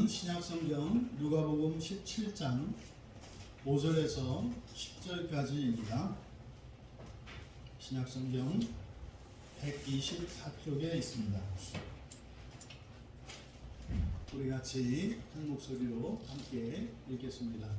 신약성경 누가복음 17장 5절에서 10절까지입니다. 신약성경 124쪽에 있습니다. 우리 같이 한 목소리로 함께 읽겠습니다.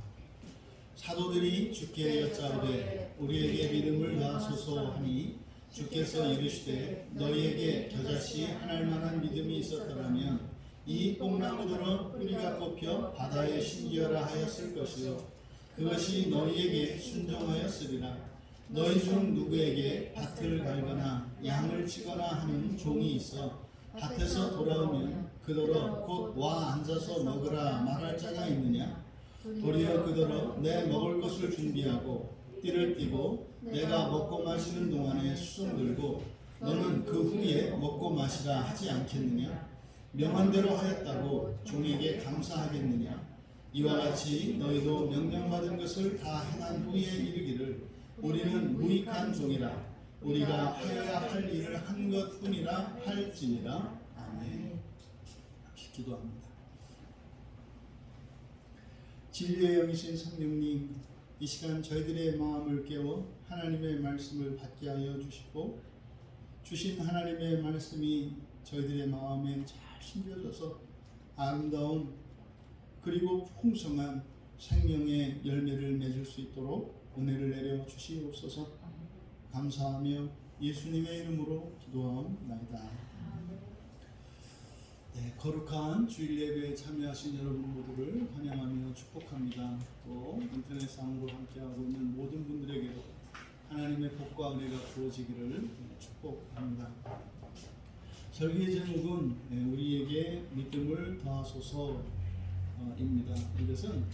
사도들이 주께 여짜오되 우리에게 믿음을 더하소서 하니 주께서 이르시되 너희에게 겨자씨 하나일 만한 믿음이 있었더라면 이 뽕나무들은 뿌리가 뽑혀 바다에 심기어라 하였을 것이요 그것이 너희에게 순종하였으리라. 너희 중 누구에게 밭을 갈거나 양을 치거나 하는 종이 있어 밭에서 돌아오면 그더러 곧 와 앉아서 먹으라 말할 자가 있느냐? 도리어 그더러 내 먹을 것을 준비하고 띠를 띠고 내가 먹고 마시는 동안에 수송 들고 너는 그 후에 먹고 마시라 하지 않겠느냐? 명한 대로 하였다고 종에게 감사하겠느냐? 이와 같이 너희도 명령받은 것을 다 행한 후에 이르기를 우리는 무익한 종이라 우리가 하여야 할 일을 한 것뿐이라 할지니라. 아멘. 기도합니다. 진리의 영이신 성령님, 이 시간 저희들의 마음을 깨워 하나님의 말씀을 받게 하여 주시고 주신 하나님의 말씀이 저희들의 마음에 잘 심겨져서 아름다운 그리고 풍성한 생명의 열매를 맺을 수 있도록 은혜를 내려 주시옵소서. 감사하며 예수님의 이름으로 기도하옵나이다. 네, 거룩한 주일 예배에 참여하신 여러분 모두를 환영하며 축복합니다. 또 인터넷상으로 함께하고 있는 모든 분들에게도 하나님의 복과 은혜가 부어지기를 축복합니다. 설교의 제목은 우리에게 믿음을 더하소서입니다. 이것은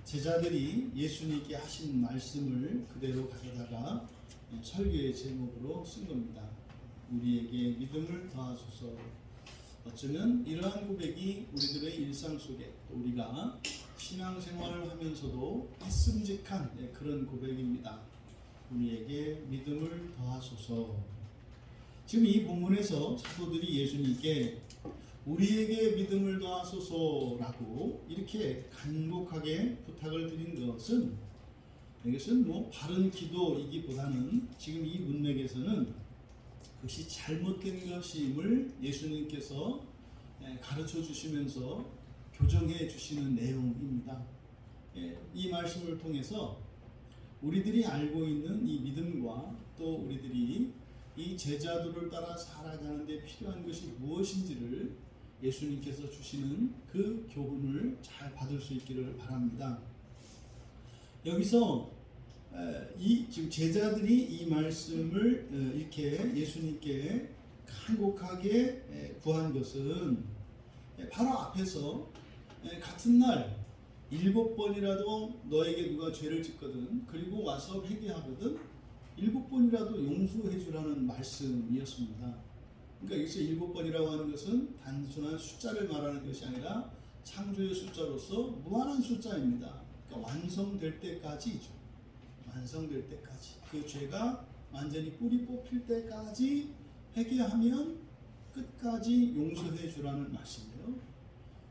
제자들이 예수님께 하신 말씀을 그대로 가져다가 설교의 제목으로 쓴 겁니다. 우리에게 믿음을 더하소서. 어쩌면 이러한 고백이 우리들의 일상 속에 우리가 신앙생활을 하면서도 있음직한 그런 고백입니다. 우리에게 믿음을 더하소서. 지금 이 본문에서 사도들이 예수님께 우리에게 믿음을 더하소서라고 이렇게 간곡하게 부탁을 드린 것은 이것은 바른 기도이기보다는 지금 이 문맥에서는 그것이 잘못된 것임을 예수님께서 가르쳐 주시면서 교정해 주시는 내용입니다. 이 말씀을 통해서 우리들이 알고 있는 이 믿음과 또 우리들이 이 제자들을 따라 살아가는 데 필요한 것이 무엇인지를 예수님께서 주시는 그 교훈을 잘 받을 수 있기를 바랍니다. 여기서 지금 제자들이 이 말씀을 이렇게 예수님께 간곡하게 구한 것은 바로 앞에서 같은 날 7번이라도 너에게 누가 죄를 짓거든 그리고 와서 회개하거든 7번이라도 용서해 주라는 말씀이었습니다. 그러니까 여기서 7번이라고 하는 것은 단순한 숫자를 말하는 것이 아니라 창조의 숫자로서 무한한 숫자입니다. 그러니까 완성될 때까지죠. 완성될 때까지 그 죄가 완전히 뿌리 뽑힐 때까지 회개하면 끝까지 용서해 주라는 말씀이에요.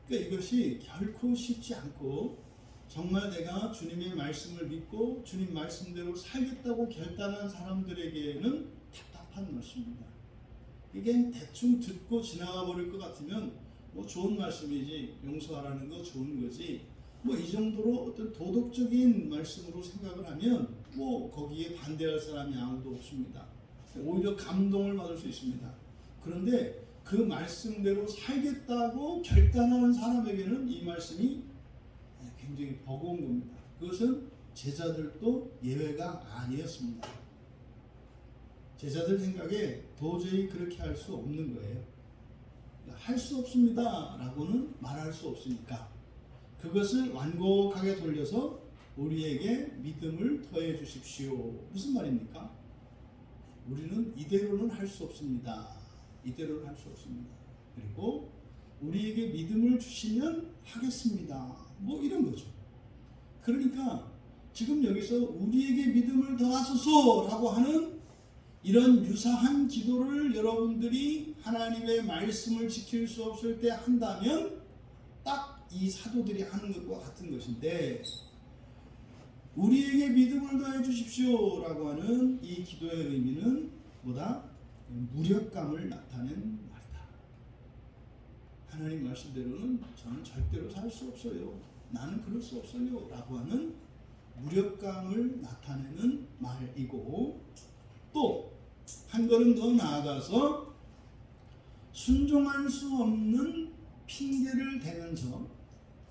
그러니까 이것이 결코 쉽지 않고 정말 내가 주님의 말씀을 믿고 주님 말씀대로 살겠다고 결단한 사람들에게는 답답한 말씀입니다. 이게 대충 듣고 지나가 버릴 것 같으면 좋은 말씀이지 용서하라는 거 좋은 거지 이 정도로 어떤 도덕적인 말씀으로 생각을 하면 거기에 반대할 사람이 아무도 없습니다. 오히려 감동을 받을 수 있습니다. 그런데 그 말씀대로 살겠다고 결단하는 사람에게는 이 말씀이 굉장히 버거운 겁니다. 그것은 제자들도 예외가 아니었습니다. 제자들 생각에 도저히 그렇게 할 수 없는 거예요. 할 수 없습니다 라고는 말할 수 없으니까 그것을 완곡하게 돌려서 우리에게 믿음을 더해 주십시오. 무슨 말입니까? 우리는 이대로는 할 수 없습니다. 이대로는 할 수 없습니다. 그리고 우리에게 믿음을 주시면 하겠습니다. 이런 거죠. 그러니까 지금 여기서 우리에게 믿음을 더하소서라고 하는 이런 유사한 기도를 여러분들이 하나님의 말씀을 지킬 수 없을 때 한다면 딱 이 사도들이 하는 것과 같은 것인데, 우리에게 믿음을 더해 주십시오라고 하는 이 기도의 의미는 뭐다? 무력감을 나타낸 말이다. 하나님 말씀대로는 저는 절대로 살 수 없어요, 나는 그럴 수 없어요 라고 하는 무력감을 나타내는 말이고, 또 한 걸음 더 나아가서 순종할 수 없는 핑계를 대면서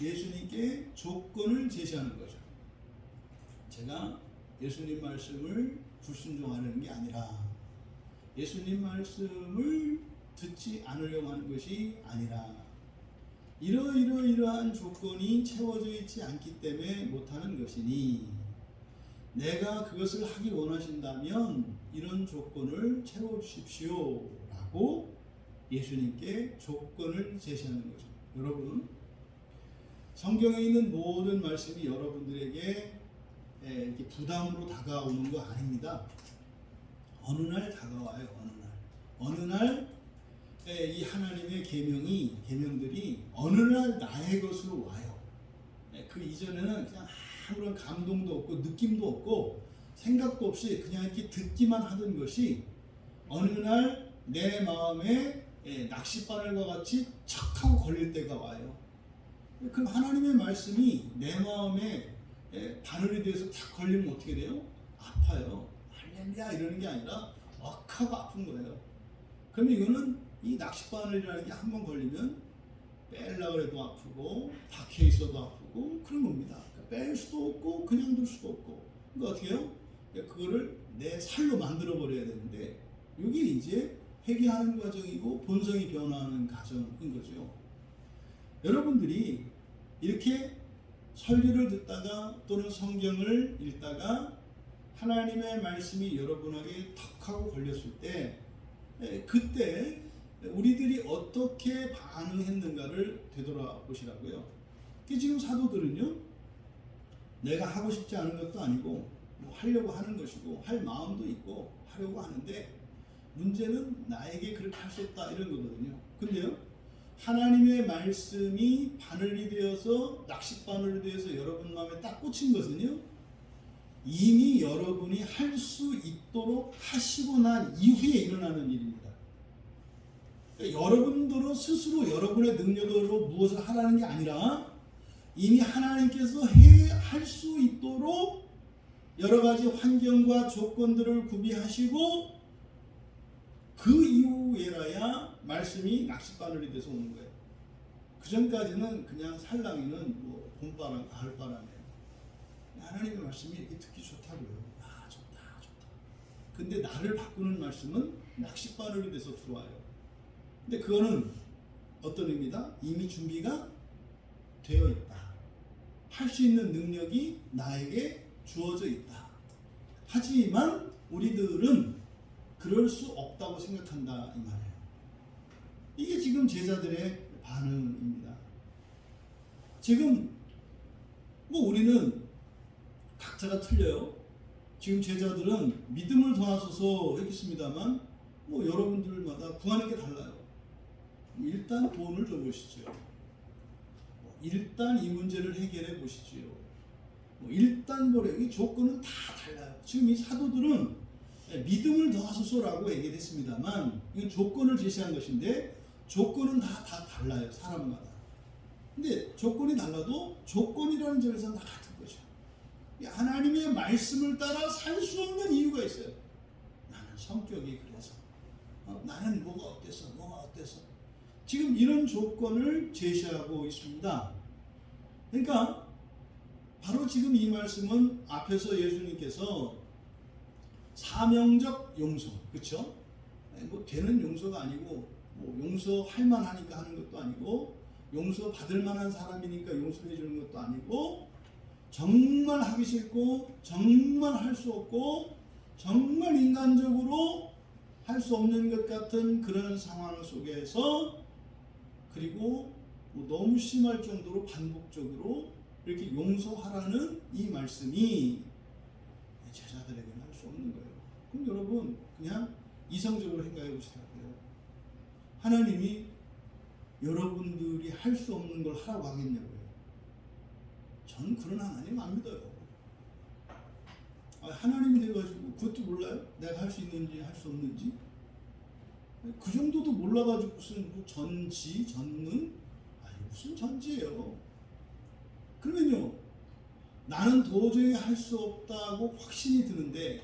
예수님께 조건을 제시하는 거죠. 제가 예수님 말씀을 불순종하는 게 아니라, 예수님 말씀을 듣지 않으려고 하는 것이 아니라, 이러이러이러한 조건이 채워져 있지 않기 때문에 못하는 것이니, 내가 그것을 하기 원하신다면 이런 조건을 채워주십시오 라고 예수님께 조건을 제시하는 거죠. 여러분, 성경에 있는 모든 말씀이 여러분들에게 이렇게 부담으로 다가오는 거 아닙니다. 어느 날 다가와요. 어느 날 이 하나님의 계명들이 어느 날 나의 것으로 와요. 그 이전에는 그냥 아무런 감동도 없고 느낌도 없고 생각도 없이 그냥 이렇게 듣기만 하던 것이 어느 날 내 마음에 낚싯바늘과 같이 척 하고 걸릴 때가 와요. 그럼 하나님의 말씀이 내 마음에 바늘에 대해서 탁 걸리면 어떻게 돼요? 아파요. 할렐루야 이러는 게 아니라 억하고 아픈 거예요. 그럼 이거는 이 낚싯바늘이라는 게 한 번 걸리면 빼려고 해도 아프고 박혀 있어도 아프고 그런 겁니다. 그러니까 뺄 수도 없고 그냥 둘 수도 없고. 그러니까 어떻게 해요? 그거를 내 살로 만들어 버려야 되는데, 이게 이제 회개하는 과정이고 본성이 변화하는 과정인 거죠. 여러분들이 이렇게 설교를 듣다가 또는 성경을 읽다가 하나님의 말씀이 여러분에게 턱 하고 걸렸을 때, 그때 우리들이 어떻게 반응했는가를 되돌아보시라고요. 지금 사도들은요, 내가 하고 싶지 않은 것도 아니고 뭐 하려고 하는 것이고 할 마음도 있고 하려고 하는데, 문제는 나에게 그렇게 할 수 없다 이런 거거든요. 근데요, 하나님의 말씀이 바늘이 되어서 낚싯바늘이 되어서 여러분 마음에 딱 꽂힌 것은요, 이미 여러분이 할 수 있도록 하시고 난 이후에 일어나는 일입니다. 그러니까 여러분들은 스스로 여러분의 능력으로 무엇을 하라는 게 아니라, 이미 하나님께서 할 수 있도록 여러 가지 환경과 조건들을 구비하시고 그 이후에라야 말씀이 낚싯바늘이 돼서 오는 거예요. 그 전까지는 그냥 살랑이는 뭐 봄바람, 가을바람이에요. 하나님의 말씀이 이렇게 듣기 좋다고요. 아, 좋다. 근데 나를 바꾸는 말씀은 낚싯바늘이 돼서 들어와요. 근데 그거는 어떤 의미다? 이미 준비가 되어 있다. 할 수 있는 능력이 나에게 주어져 있다. 하지만 우리들은 그럴 수 없다고 생각한다 이 말이에요. 이게 지금 제자들의 반응입니다. 지금 뭐 우리는 각자가 틀려요. 지금 제자들은 믿음을 더하소서 했겠습니다만, 뭐 여러분들마다 구하는 게 달라요. 일단 돈을 줘보시죠. 일단 이 문제를 해결해 보시지요. 일단 이 조건은 다 달라요. 지금 이 사도들은 믿음을 더하소서라고 얘기를 했습니다만, 이건 조건을 제시한 것인데 조건은 다 달라요. 사람마다. 근데 조건이 달라도 조건이라는 점에서는 다 같은 거죠. 하나님의 말씀을 따라 살 수 없는 이유가 있어요. 나는 성격이 그래서, 나는 뭐가 어때서 지금 이런 조건을 제시하고 있습니다. 그러니까 바로 지금 이 말씀은 앞에서 예수님께서 사명적 용서, 그렇죠? 뭐 되는 용서가 아니고, 뭐 용서할 만하니까 하는 것도 아니고, 용서 받을 만한 사람이니까 용서해 주는 것도 아니고, 정말 하기 싫고 정말 할 수 없고 정말 인간적으로 할 수 없는 것 같은 그런 상황 속에서, 그리고 뭐 너무 심할 정도로 반복적으로 이렇게 용서하라는 이 말씀이 제자들에게는 할 수 없는 거예요. 그럼 여러분 그냥 이성적으로 생각해 보시라고요. 하나님이 여러분들이 할 수 없는 걸 하라고 하겠냐고요. 저는 그런 하나님 안 믿어요. 하나님이 돼가지고 그것도 몰라요? 내가 할 수 있는지 할 수 없는지? 그 정도도 몰라가지고 무슨 전지, 전능? 무슨 전지예요. 그러면요, 나는 도저히 할 수 없다고 확신이 드는데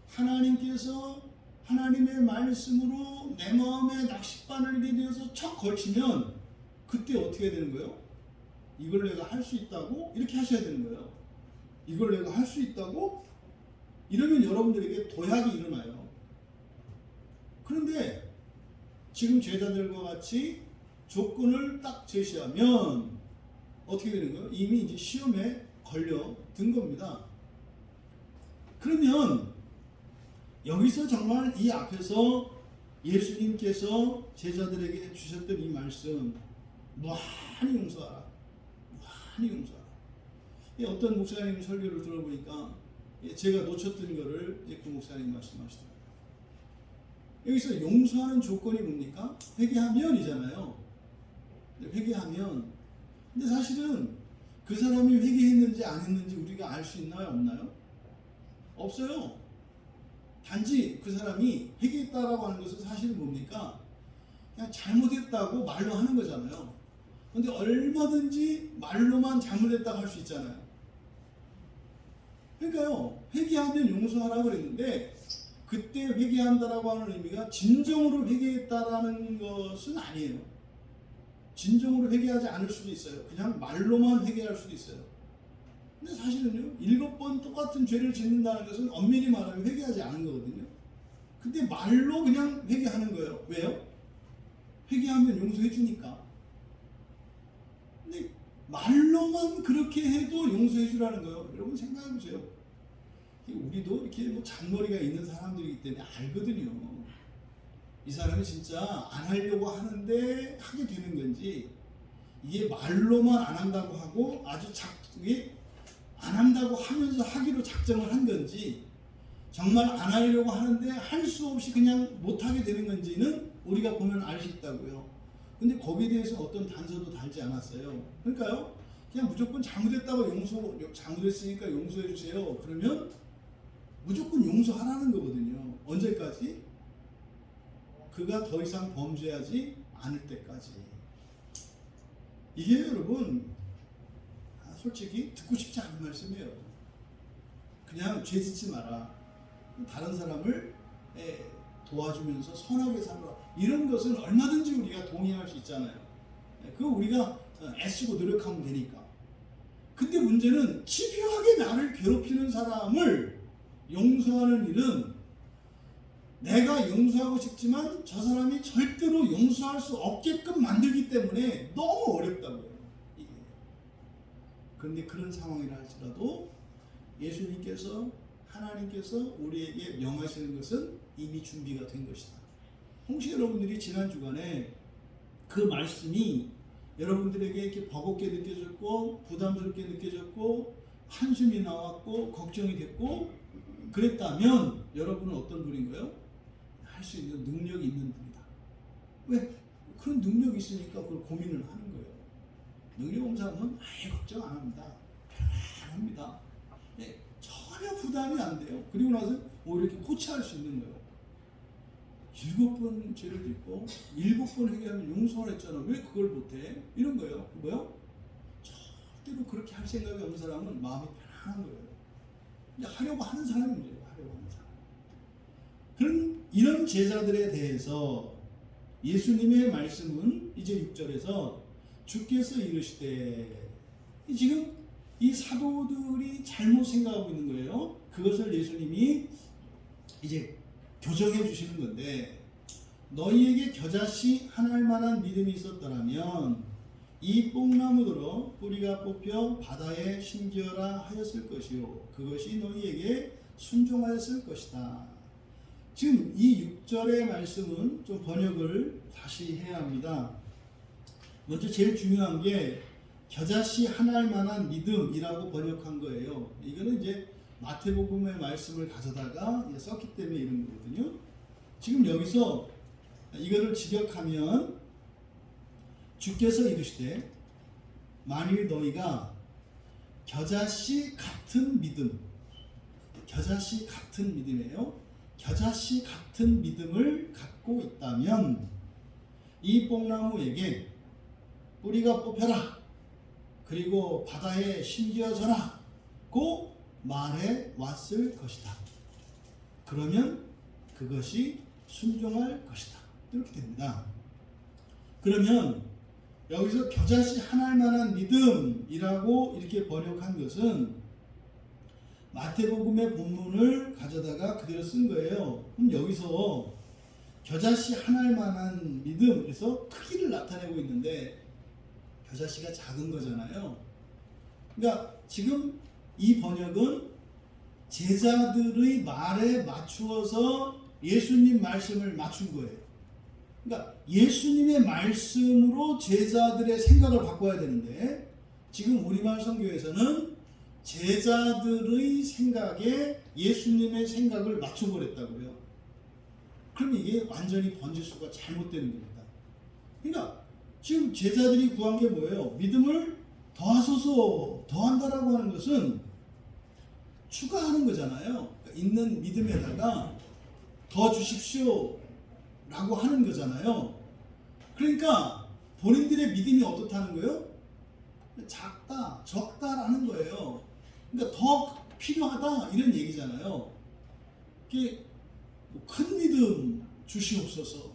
하나님께서 하나님의 말씀으로 내 마음에 낚싯바늘이 되어서 척 걸치면 그때 어떻게 되는 거예요? 이걸 내가 할 수 있다고? 이렇게 하셔야 되는 거예요. 이걸 내가 할 수 있다고? 이러면 여러분들에게 도약이 일어나요. 그런데 지금 제자들과 같이 조건을 딱 제시하면 어떻게 되는 거예요? 이미 이제 시험에 걸려 든 겁니다. 그러면 여기서 정말 이 앞에서 예수님께서 제자들에게 주셨던 이 말씀, 무한히 용서하라, 무한히 용서하라. 어떤 목사님 설교를 들어보니까 제가 놓쳤던 거를 그 목사님 말씀하시더라고요. 여기서 용서하는 조건이 뭡니까? 회개하면이잖아요. 회개하면. 근데 사실은 그 사람이 회개했는지 안 했는지 우리가 알 수 있나요? 없나요? 없어요. 단지 그 사람이 회개했다라고 하는 것은 사실은 뭡니까? 그냥 잘못했다고 말로 하는 거잖아요. 근데 얼마든지 말로만 잘못했다고 할 수 있잖아요. 그러니까요, 회개하면 용서하라고 그랬는데 그때 회개한다라고 하는 의미가 진정으로 회개했다라는 것은 아니에요. 진정으로 회개하지 않을 수도 있어요. 그냥 말로만 회개할 수도 있어요. 근데 사실은요, 7번 똑같은 죄를 짓는다는 것은 엄밀히 말하면 회개하지 않은 거거든요. 근데 말로 그냥 회개하는 거예요. 왜요? 회개하면 용서해 주니까. 근데 말로만 그렇게 해도 용서해 주라는 거예요. 여러분 생각해 보세요. 우리도 이렇게 잔머리가 있는 사람들이기 때문에 알거든요. 이 사람이 진짜 안 하려고 하는데 하게 되는 건지, 이게 말로만 안 한다고 하고 아주 이게 안 한다고 하면서 하기로 작정을 한 건지, 정말 안 하려고 하는데 할 수 없이 그냥 못 하게 되는 건지는 우리가 보면 알 수 있다고요. 근데 거기에 대해서 어떤 단서도 달지 않았어요. 그러니까요, 그냥 무조건 잘못했다고 잘못했으니까 용서해 주세요. 그러면 무조건 용서하라는 거거든요. 언제까지? 그가 더 이상 범죄하지 않을 때까지. 이게 여러분 솔직히 듣고 싶지 않은 말씀이에요. 그냥 죄 짓지 마라, 다른 사람을 도와주면서 선하게 살아라, 이런 것은 얼마든지 우리가 동의할 수 있잖아요. 그거 우리가 애쓰고 노력하면 되니까. 근데 문제는 집요하게 나를 괴롭히는 사람을 용서하는 일은 내가 용서하고 싶지만 저 사람이 절대로 용서할 수 없게끔 만들기 때문에 너무 어렵다고요. 이게. 그런데 그런 상황이라 할지라도 예수님께서, 하나님께서 우리에게 명하시는 것은 이미 준비가 된 것이다. 혹시 여러분들이 지난 주간에 그 말씀이 여러분들에게 이렇게 버겁게 느껴졌고 부담스럽게 느껴졌고 한숨이 나왔고 걱정이 됐고 그랬다면 여러분은 어떤 분인 거예요? 할 수 있는 능력이 있는 분이다. 왜? 그런 능력이 있으니까 그걸 고민을 하는 거예요. 능력 없는 사람은 아예 걱정 안 합니다. 편안합니다. 네, 전혀 부담이 안 돼요. 그리고 나서 오히려 이렇게 코치할 수 있는 거예요. 7번 죄를 짓고 7번 회개하면 용서를 했잖아. 왜 그걸 못해? 이런 거예요. 뭐요? 절대로 그렇게 할 생각이 없는 사람은 마음이 편안한 거예요. 이제 하려고 하는 사람이 문제예요. 하려고 하는 사람. 그런 이런 제자들에 대해서 예수님의 말씀은 이제 6절에서 주께서 이르시되, 지금 이 사도들이 잘못 생각하고 있는 거예요. 그것을 예수님이 이제 교정해 주시는 건데, 너희에게 겨자씨 하나일 만한 믿음이 있었더라면 이 뽕나무더러 뿌리가 뽑혀 바다에 심기어라 하였을 것이요 그것이 너희에게 순종하였을 것이다. 지금 이 6절의 말씀은 좀 번역을 다시 해야 합니다. 먼저 제일 중요한 게 겨자씨 하나일 만한 믿음이라고 번역한 거예요. 이거는 이제 마태복음의 말씀을 가져다가 썼기 때문에 이런 거거든요. 지금 여기서 이거를 직역하면 주께서 이르시되 만일 너희가 겨자씨 같은 믿음, 겨자씨 같은 믿음이에요. 겨자씨 같은 믿음을 갖고 있다면 이 뽕나무에게 뿌리가 뽑혀라, 그리고 바다에 심겨져라 고 말해 왔을 것이다. 그러면 그것이 순종할 것이다. 이렇게 됩니다. 그러면 여기서 겨자씨 하나일 만한 믿음이라고 이렇게 번역한 것은 마태복음의 본문을 가져다가 그대로 쓴 거예요. 그럼 여기서 겨자씨 하나일 만한 믿음, 그래서 크기를 나타내고 있는데 겨자씨가 작은 거잖아요. 그러니까 지금 이 번역은 제자들의 말에 맞추어서 예수님 말씀을 맞춘 거예요. 그러니까 예수님의 말씀으로 제자들의 생각을 바꿔야 되는데 지금 우리말 선교에서는 제자들의 생각에 예수님의 생각을 맞춰버렸다고요. 그럼 이게 완전히 번지수가 잘못되는 겁니다. 그러니까 지금 제자들이 구한 게 뭐예요? 믿음을 더하소서, 더한다라고 하는 것은 추가하는 거잖아요. 그러니까 있는 믿음에다가 더 주십시오 라고 하는 거잖아요. 그러니까 본인들의 믿음이 어떻다는 거예요? 작다, 적다라는 거예요. 그러니까 더 필요하다 이런 얘기잖아요. 이게 큰 믿음 주시옵소서,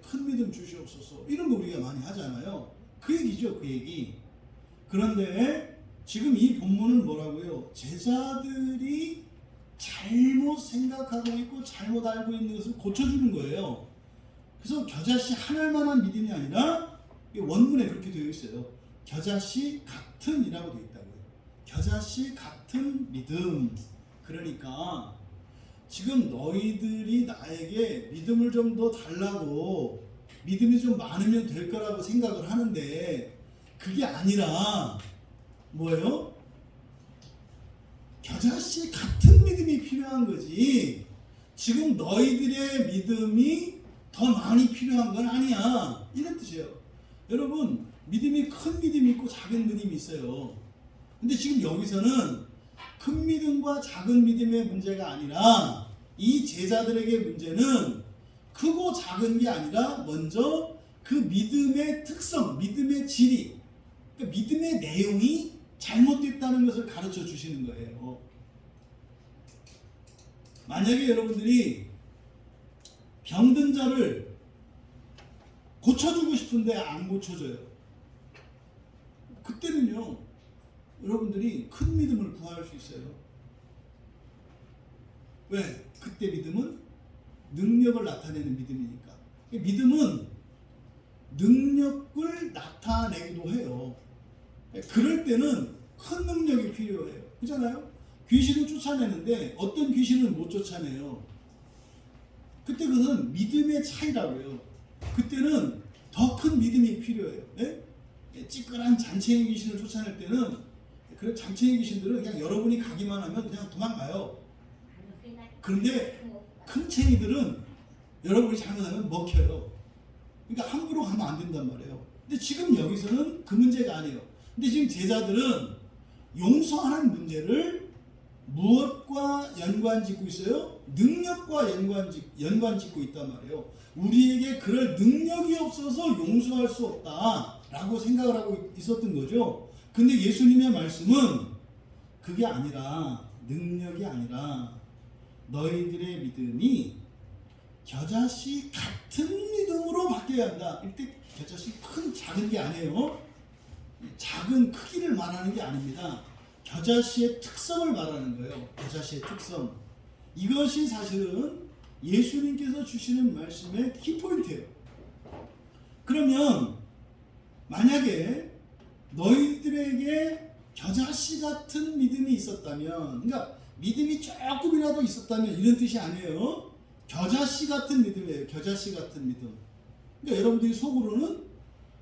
큰 믿음 주시옵소서 이런 거 우리가 많이 하잖아요. 그 얘기죠, 그 얘기. 그런데 지금 이 본문은 뭐라고요? 제자들이 잘못 생각하고 있고 잘못 알고 있는 것을 고쳐주는 거예요. 그래서 겨자씨 하나일 만한 믿음이 아니라 원문에 그렇게 되어 있어요. 겨자씨 같은 이라고 되어 있다고요. 겨자씨 같은 믿음. 그러니까 지금 너희들이 나에게 믿음을 좀 더 달라고, 믿음이 좀 많으면 될 거라고 생각을 하는데 그게 아니라 뭐예요? 겨자씨 같은 믿음이 필요한 거지. 지금 너희들의 믿음이 더 많이 필요한 건 아니야. 이런 뜻이에요. 여러분, 믿음이 큰 믿음이 있고 작은 믿음이 있어요. 근데 지금 여기서는 큰 믿음과 작은 믿음의 문제가 아니라 이 제자들에게 문제는 크고 작은 게 아니라 먼저 그 믿음의 특성, 믿음의 질이, 그러니까 믿음의 내용이 잘못됐다는 것을 가르쳐 주시는 거예요. 만약에 여러분들이 병든 자를 고쳐주고 싶은데 안 고쳐져요. 그때는요, 여러분들이 큰 믿음을 구할 수 있어요. 왜? 그때 믿음은 능력을 나타내는 믿음이니까. 믿음은 능력을 나타내기도 해요. 그럴 때는 큰 능력이 필요해요. 그렇잖아요? 귀신을 쫓아내는데 어떤 귀신은 못 쫓아내요. 그때 그것은 믿음의 차이라고요. 그때는 더 큰 믿음이 필요해요. 예? 찌끄란 잔챙이 귀신을 쫓아낼 때는 그 잔챙이 귀신들은 그냥 여러분이 가기만 하면 그냥 도망가요. 그런데 큰 챙이들은 여러분이 잘못하면 먹혀요. 그러니까 함부로 가면 안 된단 말이에요. 근데 지금 여기서는 그 문제가 아니에요. 근데 지금 제자들은 용서하는 문제를 무엇과 연관짓고 있어요? 능력과 연관짓고 있단 말이에요. 우리에게 그럴 능력이 없어서 용서할 수 없다라고 생각을 하고 있었던 거죠. 근데 예수님의 말씀은 그게 아니라, 능력이 아니라 너희들의 믿음이 겨자씨 같은 믿음으로 바뀌어야 한다. 이때 겨자씨 큰 작은 게 아니에요. 작은 크기를 말하는 게 아닙니다. 겨자씨의 특성을 말하는 거예요. 겨자씨의 특성. 이것이 사실은 예수님께서 주시는 말씀의 키포인트예요. 그러면 만약에 너희들에게 겨자씨 같은 믿음이 있었다면, 그러니까 믿음이 조금이라도 있었다면 이런 뜻이 아니에요. 겨자씨 같은 믿음이에요. 겨자씨 같은 믿음. 그러니까 여러분들이 속으로는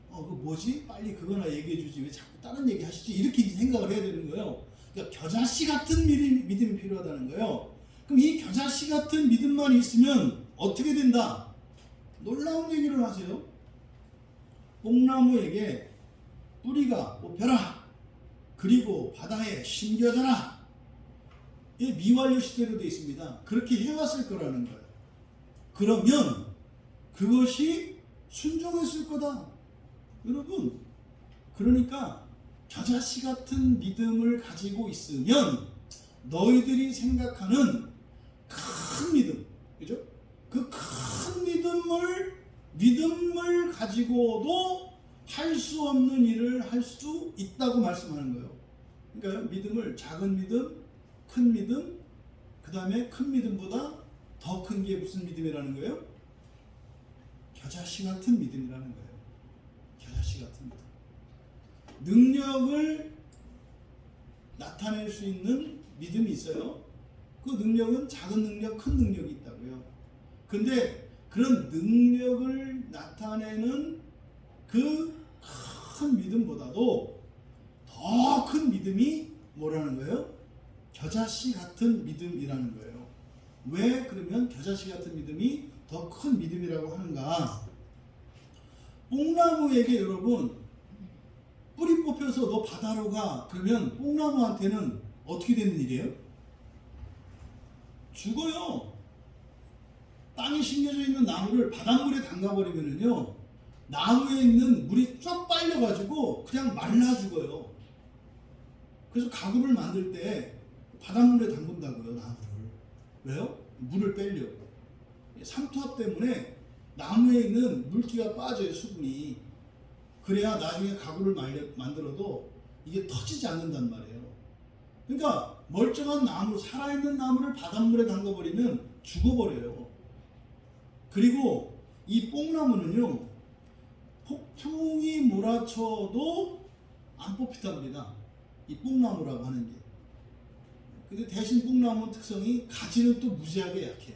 그 뭐지? 빨리 그거나 얘기해 주지. 왜 자꾸 다른 얘기 하시지? 이렇게 생각을 해야 되는 거예요. 그러니까 겨자씨 같은 믿음이 필요하다는 거예요. 그럼 이 겨자씨 같은 믿음만 있으면 어떻게 된다? 놀라운 얘기를 하세요. 뽕나무에게 뿌리가 뽑혀라. 그리고 바다에 심겨져라. 이 미완료 시제로 되어 있습니다. 그렇게 해왔을 거라는 거예요. 그러면 그것이 순종했을 거다. 여러분, 그러니까 겨자씨 같은 믿음을 가지고 있으면 너희들이 생각하는 큰 믿음, 그죠? 그 큰 믿음을 가지고도 할 수 없는 일을 할 수 있다고 말씀하는 거예요. 그러니까 믿음을 작은 믿음, 큰 믿음, 그 다음에 큰 믿음보다 더 큰 게 무슨 믿음이라는 거예요? 겨자씨 같은 믿음이라는 거예요. 겨자씨 같은 믿음. 능력을 나타낼 수 있는 믿음이 있어요. 그 능력은 작은 능력, 큰 능력이 있다고요. 근데 그런 능력을 나타내는 그 큰 믿음보다도 더 큰 믿음이 뭐라는 거예요? 겨자씨 같은 믿음이라는 거예요. 왜 그러면 겨자씨 같은 믿음이 더 큰 믿음이라고 하는가? 뽕나무에게 여러분 뿌리 뽑혀서 너 바다로 가. 그러면 뽕나무한테는 어떻게 되는 일이에요? 죽어요. 땅에 심겨져 있는 나무를 바닷물에 담가버리면은요, 나무에 있는 물이 쫙 빨려가지고 그냥 말라 죽어요. 그래서 가구를 만들 때 바닷물에 담근다고요, 나무를. 왜요? 물을 빼려고. 삼투압 때문에 나무에 있는 물기가 빠져요, 수분이. 그래야 나중에 가구를 만들어도 이게 터지지 않는단 말이에요. 그러니까 멀쩡한 나무, 살아있는 나무를 바닷물에 담가버리면 죽어버려요. 그리고 이 뽕나무는요, 폭풍이 몰아쳐도 안 뽑히답니다. 이 뽕나무라고 하는 게. 근데 대신 뽕나무 특성이 가지는 또 무지하게 약해요.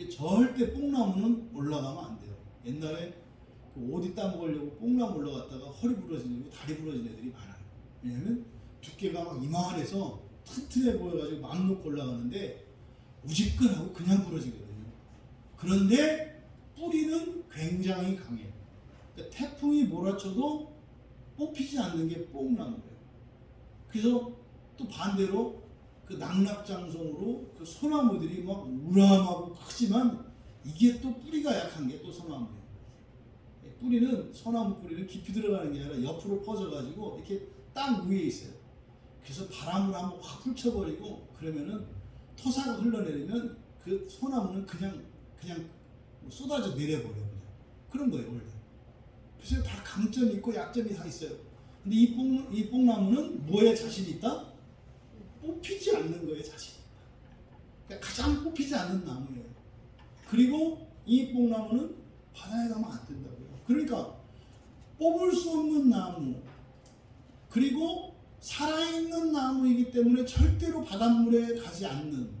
절대 뽕나무는 올라가면 안 돼요. 옛날에 그 어디 따먹으려고 뽕나무 올라갔다가 허리 부러지고 다리 부러진 애들이 많아요. 왜냐면 두께가 막 이만해서 튼튼해 보여가지고 막 놓고 올라가는데 우지끈하고 그냥 부러지거든요. 그런데 뿌리는 굉장히 강해요. 그러니까 태풍이 몰아쳐도 뽑히지 않는 게 뽕나무예요. 그래서 또 반대로 그 낙낙장성으로 그 소나무들이 막 우람하고 크지만 이게 또 뿌리가 약한 게 또 소나무예요. 뿌리는, 소나무 뿌리는 깊이 들어가는 게 아니라 옆으로 퍼져가지고 이렇게 땅 위에 있어요. 그래서 바람을 한번 확 훑쳐버리고 그러면은 토사가 흘러내리면 그 소나무는 그냥 쏟아져 내려버려요. 그냥. 그런 거예요, 원래. 그래서 다 강점이 있고 약점이 다 있어요. 근데 이 뽕나무는 뭐에 자신이 있다? 뽑히지 않는 거에 자신이 있다. 그러니까 가장 뽑히지 않는 나무예요. 그리고 이 뽕나무는 바다에 가면 안 된다고요. 그러니까 뽑을 수 없는 나무, 그리고 살아있는 나무이기 때문에 절대로 바닷물에 가지 않는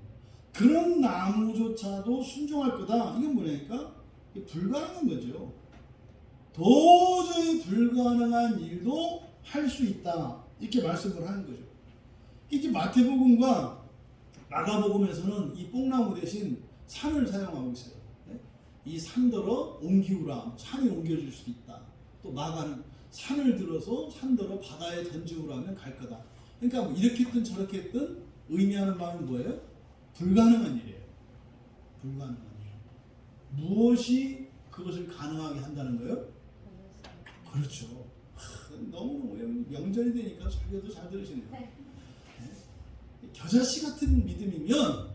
그런 나무조차도 순종할 거다. 이건 뭐냐니까 불가능한 거죠. 도저히 불가능한 일도 할 수 있다. 이렇게 말씀을 하는 거죠. 이제 마태복음과 마가복음에서는 이 뽕나무 대신 산을 사용하고 있어요. 이 산더러 옮기우라. 산이 옮겨질 수 있다. 또 마가는 산을 들어서 산더러 바다에 던지우라 하면 갈 거다. 그러니까 뭐 이렇게 했든 저렇게 했든 의미하는 바는 뭐예요? 불가능한 일이에요. 불가능한 일. 무엇이 그것을 가능하게 한다는 거예요? 그렇죠. 너무 명절이 되니까 설교도 잘 들으시네요. 네. 겨자씨 같은 믿음이면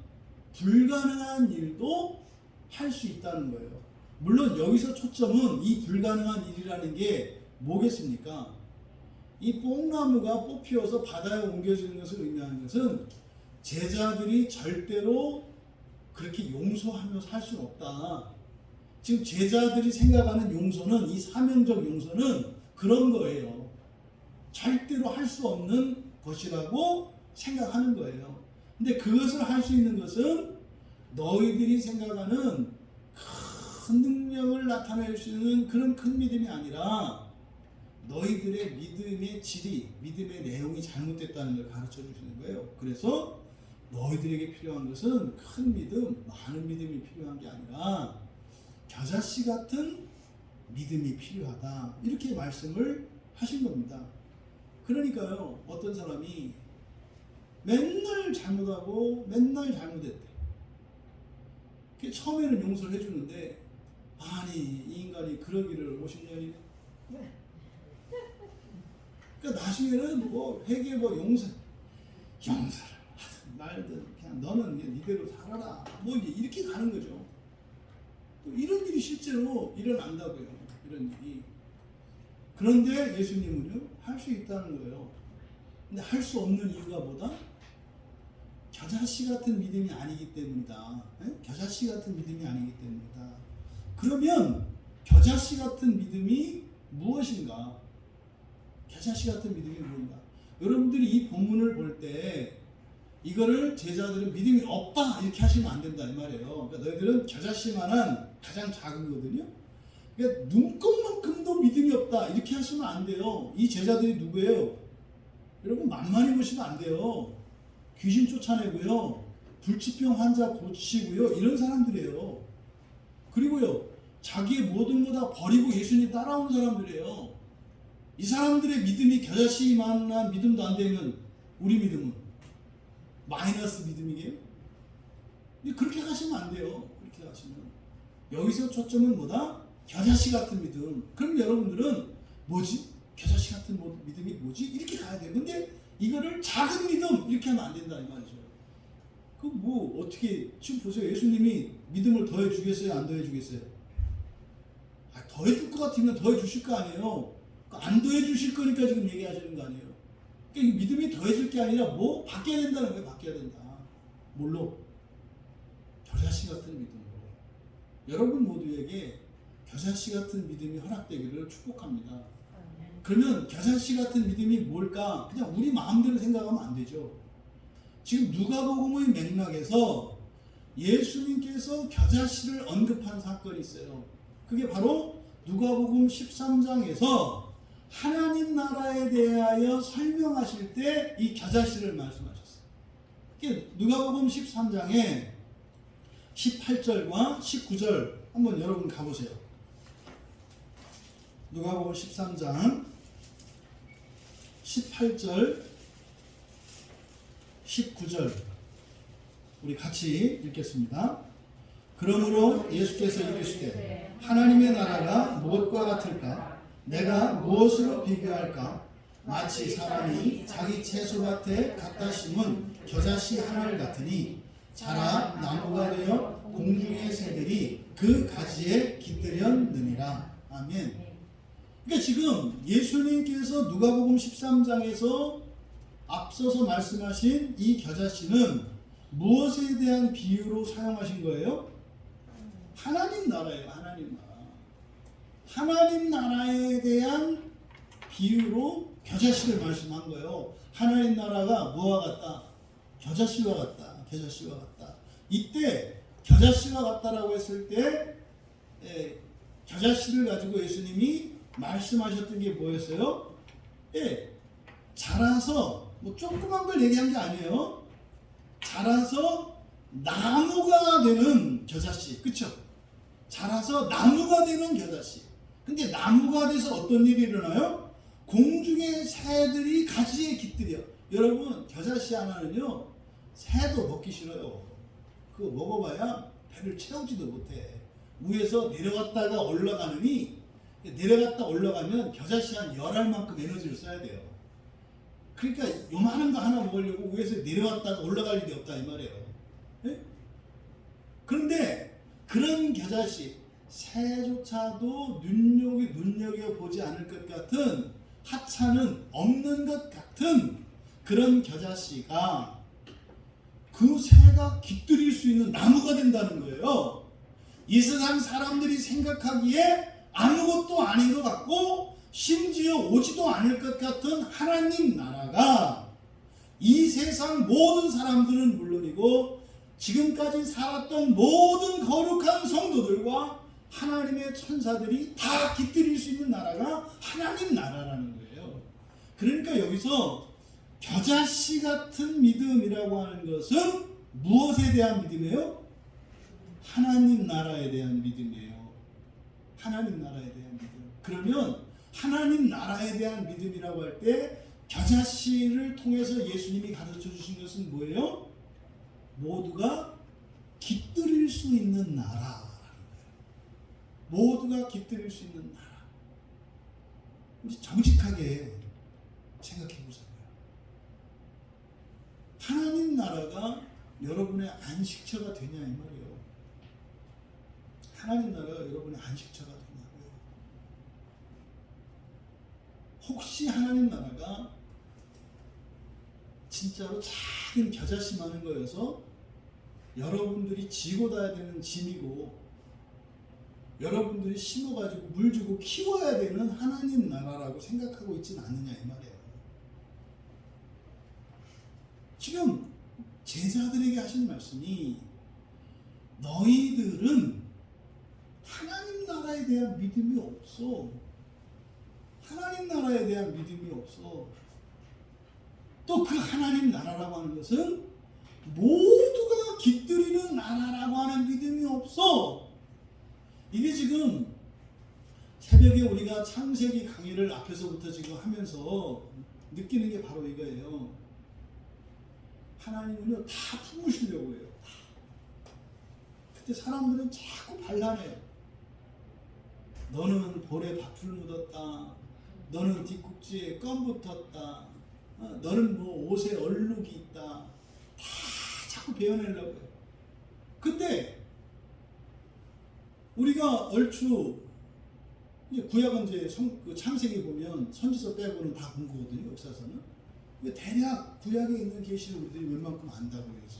불가능한 일도 할 수 있다는 거예요. 물론 여기서 초점은 이 불가능한 일이라는 게 뭐겠습니까? 이 뽕나무가 뽑히어서 바다에 옮겨지는 것을 의미하는 것은 제자들이 절대로 그렇게 용서하면서 할 수는 없다. 지금 제자들이 생각하는 용서는, 이 사명적 용서는 그런 거예요. 절대로 할 수 없는 것이라고 생각하는 거예요. 근데 그것을 할 수 있는 것은 너희들이 생각하는 큰 능력을 나타낼 수 있는 그런 큰 믿음이 아니라 너희들의 믿음의 질이, 믿음의 내용이 잘못됐다는 걸 가르쳐 주시는 거예요. 그래서 너희들에게 필요한 것은 큰 믿음, 많은 믿음이 필요한 게 아니라 겨자씨 같은 믿음이 필요하다. 이렇게 말씀을 하신 겁니다. 그러니까요, 어떤 사람이 맨날 잘못하고 맨날 잘못했대. 처음에는 용서를 해주는데, 아니 이 인간이 그러기를 50년이네. 그러니까 나중에는 뭐 회개 뭐 용서를 하든 말든 그냥 너는 이대로 살아라. 뭐 이렇게 가는 거죠. 또 이런 일이 실제로 일어난다고요. 이런 일이. 그런데 예수님은요, 할 수 있다는 거예요. 근데 할 수 없는 이유가 뭐다? 겨자씨 같은 믿음이 아니기 때문이다. 겨자씨 같은 믿음이 아니기 때문이다. 그러면 겨자씨 같은 믿음이 무엇인가? 겨자씨 같은 믿음이 뭔가? 여러분들이 이 본문을 볼 때 이거를 제자들은 믿음이 없다 이렇게 하시면 안 된다 이 말이에요. 그러니까 너희들은 겨자씨만한 가장 작은 거거든요. 그러니까 눈곱만큼도 믿음이 없다 이렇게 하시면 안 돼요. 이 제자들이 누구예요? 여러분 만만히 보시면 안 돼요. 귀신 쫓아내고요, 불치병 환자 고치고요, 이런 사람들이에요. 그리고요, 자기의 모든 거 다 버리고 예수님 따라온 사람들이에요. 이 사람들의 믿음이 겨자씨만한 믿음도 안 되면 우리 믿음은 마이너스 믿음이게요? 그렇게 가시면 안 돼요. 그렇게 가시면. 여기서 초점은 뭐다? 겨자씨 같은 믿음. 그럼 여러분들은 뭐지? 겨자씨 같은 믿음이 뭐지? 이렇게 가야 돼요. 근데 이거를 작은 믿음 이렇게 하면 안 된다 이 말이죠. 그 뭐 어떻게 지금 보세요. 예수님이 믿음을 더해 주겠어요? 안 더해 주겠어요? 더해 줄 것 같으면 더해 주실 거 아니에요. 안 더해 주실 거니까 지금 얘기하시는 거 아니에요. 그러니까 이 믿음이 더해질 게 아니라 뭐 바뀌어야 된다는 거예요. 바뀌어야 된다. 뭘로? 겨자씨 같은 믿음으로. 여러분 모두에게 겨자씨 같은 믿음이 허락되기를 축복합니다. 그러면 겨자씨 같은 믿음이 뭘까? 그냥 우리 마음대로 생각하면 안 되죠. 지금 누가복음의 맥락에서 예수님께서 겨자씨를 언급한 사건이 있어요. 그게 바로 누가복음 13장에서 하나님 나라에 대하여 설명하실 때 이 겨자씨를 말씀하셨어요. 누가복음 13장에 18절과 19절 한번 여러분 가보세요. 누가복음 13장 18절 19절 우리 같이 읽겠습니다. 그러므로 예수께서 이르시되 하나님의 나라가 무엇과 같을까? 내가 무엇으로 비교할까? 마치 사람이 자기 채소밭에 갖다 심은 겨자씨 하나를 같으니 자라 나무가 되어 공중의 새들이 그 가지에 깃들였느니라. 아멘. 그러니까 지금 예수님께서 누가복음 13장에서 앞서서 말씀하신 이 겨자씨는 무엇에 대한 비유로 사용하신 거예요? 하나님 나라예요. 하나님 나라. 하나님 나라에 대한 비유로 겨자씨를 말씀한 거예요. 하나님 나라가 뭐와 같다? 겨자씨와 같다. 겨자씨와 같다. 이때 겨자씨와 같다라고 했을 때 겨자씨를 가지고 예수님이 말씀하셨던 게 뭐였어요? 자라서 뭐 조그만 걸 얘기한 게 아니에요. 자라서 나무가 되는 겨자씨, 그쵸? 자라서 나무가 되는 겨자씨. 근데 나무가 돼서 어떤 일이 일어나요? 공중의 새들이 가지에 깃들여. 여러분 겨자씨 하나는요 새도 먹기 싫어요. 그거 먹어봐야 배를 채우지도 못해. 위에서 내려갔다가 올라가느니 내려갔다 올라가면 겨자씨 한 10알만큼 에너지를 써야 돼요. 그러니까 요만한 거 하나 먹으려고 위에서 내려갔다가 올라갈 일이 없다 이 말이에요. 네? 그런데 그런 겨자씨 새조차도 눈여겨보지 않을 것 같은 하찮은 없는 것 같은 그런 겨자씨가 그 새가 깃들일 수 있는 나무가 된다는 거예요. 이 세상 사람들이 생각하기에 아무것도 아닌 것 같고 심지어 오지도 않을 것 같은 하나님 나라가 이 세상 모든 사람들은 물론이고 지금까지 살았던 모든 거룩한 성도들과 하나님의 천사들이 다 깃들일 수 있는 나라가 하나님 나라라는 거예요. 그러니까 여기서 겨자씨 같은 믿음이라고 하는 것은 무엇에 대한 믿음이에요? 하나님 나라에 대한 믿음이에요. 하나님 나라에 대한 믿음. 그러면 하나님 나라에 대한 믿음이라고 할 때 겨자씨를 통해서 예수님이 가르쳐 주신 것은 뭐예요? 모두가 깃들일 수 있는 나라. 모두가 깃들일 수 있는 나라. 우리 정직하게 생각해 보자고요. 하나님 나라가 여러분의 안식처가 되냐 이 말이에요. 하나님 나라가 여러분의 안식처가 되냐고요. 혹시 하나님 나라가 진짜로 작은 겨자씨 많은 거여서 여러분들이 지고 다야 되는 짐이고 여러분들이 심어가지고 물 주고 키워야 되는 하나님 나라라고 생각하고 있지는 않느냐 이 말이에요. 지금 제자들에게 하신 말씀이 너희들은 하나님 나라에 대한 믿음이 없어. 하나님 나라에 대한 믿음이 없어. 또 그 하나님 나라라고 하는 것은 모두가 깃들이는 나라라고 하는 믿음이 없어. 이게 지금 새벽에 우리가 창세기 강의를 앞에서부터 지금 하면서 느끼는 게 바로 이거예요. 하나님은요 다 품으시려고 해요. 그때 사람들은 자꾸 반란해요. 너는 볼에 밥풀 묻었다. 너는 뒷국지에 껌 붙었다. 너는 뭐 옷에 얼룩이 있다. 다 자꾸 베어내려고 해요. 근데 우리가 얼추 이제 구약은 이제 그 창세기 보면 선지서 빼고는 다 본 거거든요. 역사서는. 대략 구약에 있는 계시를 우리들이 웬만큼 안다고요. 이제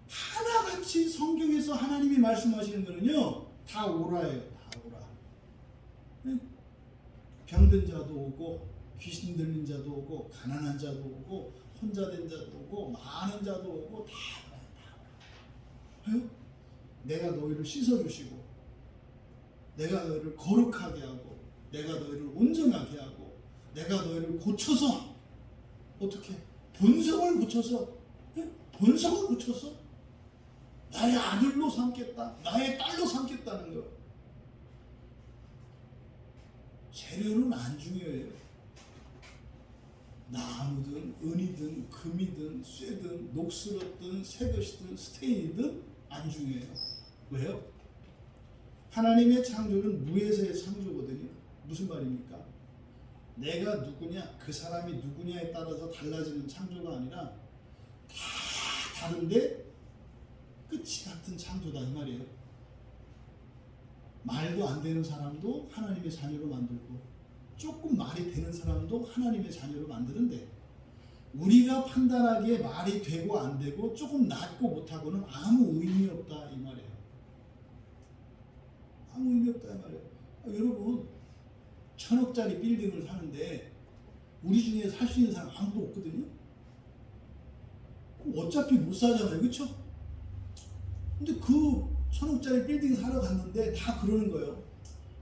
하나같이 성경에서 하나님이 말씀하시는 거는요 다 오라예요. 다 오라. 병든 자도 오고 귀신 들린 자도 오고 가난한 자도 오고 혼자 된 자도 오고 많은 자도 오고 다 오라. 내가 너희를 씻어주시고 내가 너희를 거룩하게 하고 내가 너희를 온전하게 하고 내가 너희를 고쳐서 어떻게 본성을 고쳐서 본성을 고쳐서 나의 아들로 삼겠다. 나의 딸로 삼겠다는 거. 재료는 안 중요해요. 나무든 은이든 금이든 쇠든 녹슬었든 새것이든 스테인이든 안 중요해요. 왜요? 하나님의 창조는 무에서의 창조거든요. 무슨 말입니까? 내가 누구냐, 그 사람이 누구냐에 따라서 달라지는 창조가 아니라 다 다른데 끝이 같은 창조다 이 말이에요. 말도 안 되는 사람도 하나님의 자녀로 만들고 조금 말이 되는 사람도 하나님의 자녀로 만드는데 우리가 판단하기에 말이 되고 안 되고 조금 낫고 못하고는 아무 의미 없다 이 말이에요. 아무 의미 없다 이 말이에요. 여러분 1,000억짜리 빌딩을 사는데 우리 중에 살 수 있는 사람 아무도 없거든요. 그럼 어차피 못 사잖아요. 그렇죠? 근데 그 1,000억짜리 빌딩 사러 갔는데 다 그러는 거예요.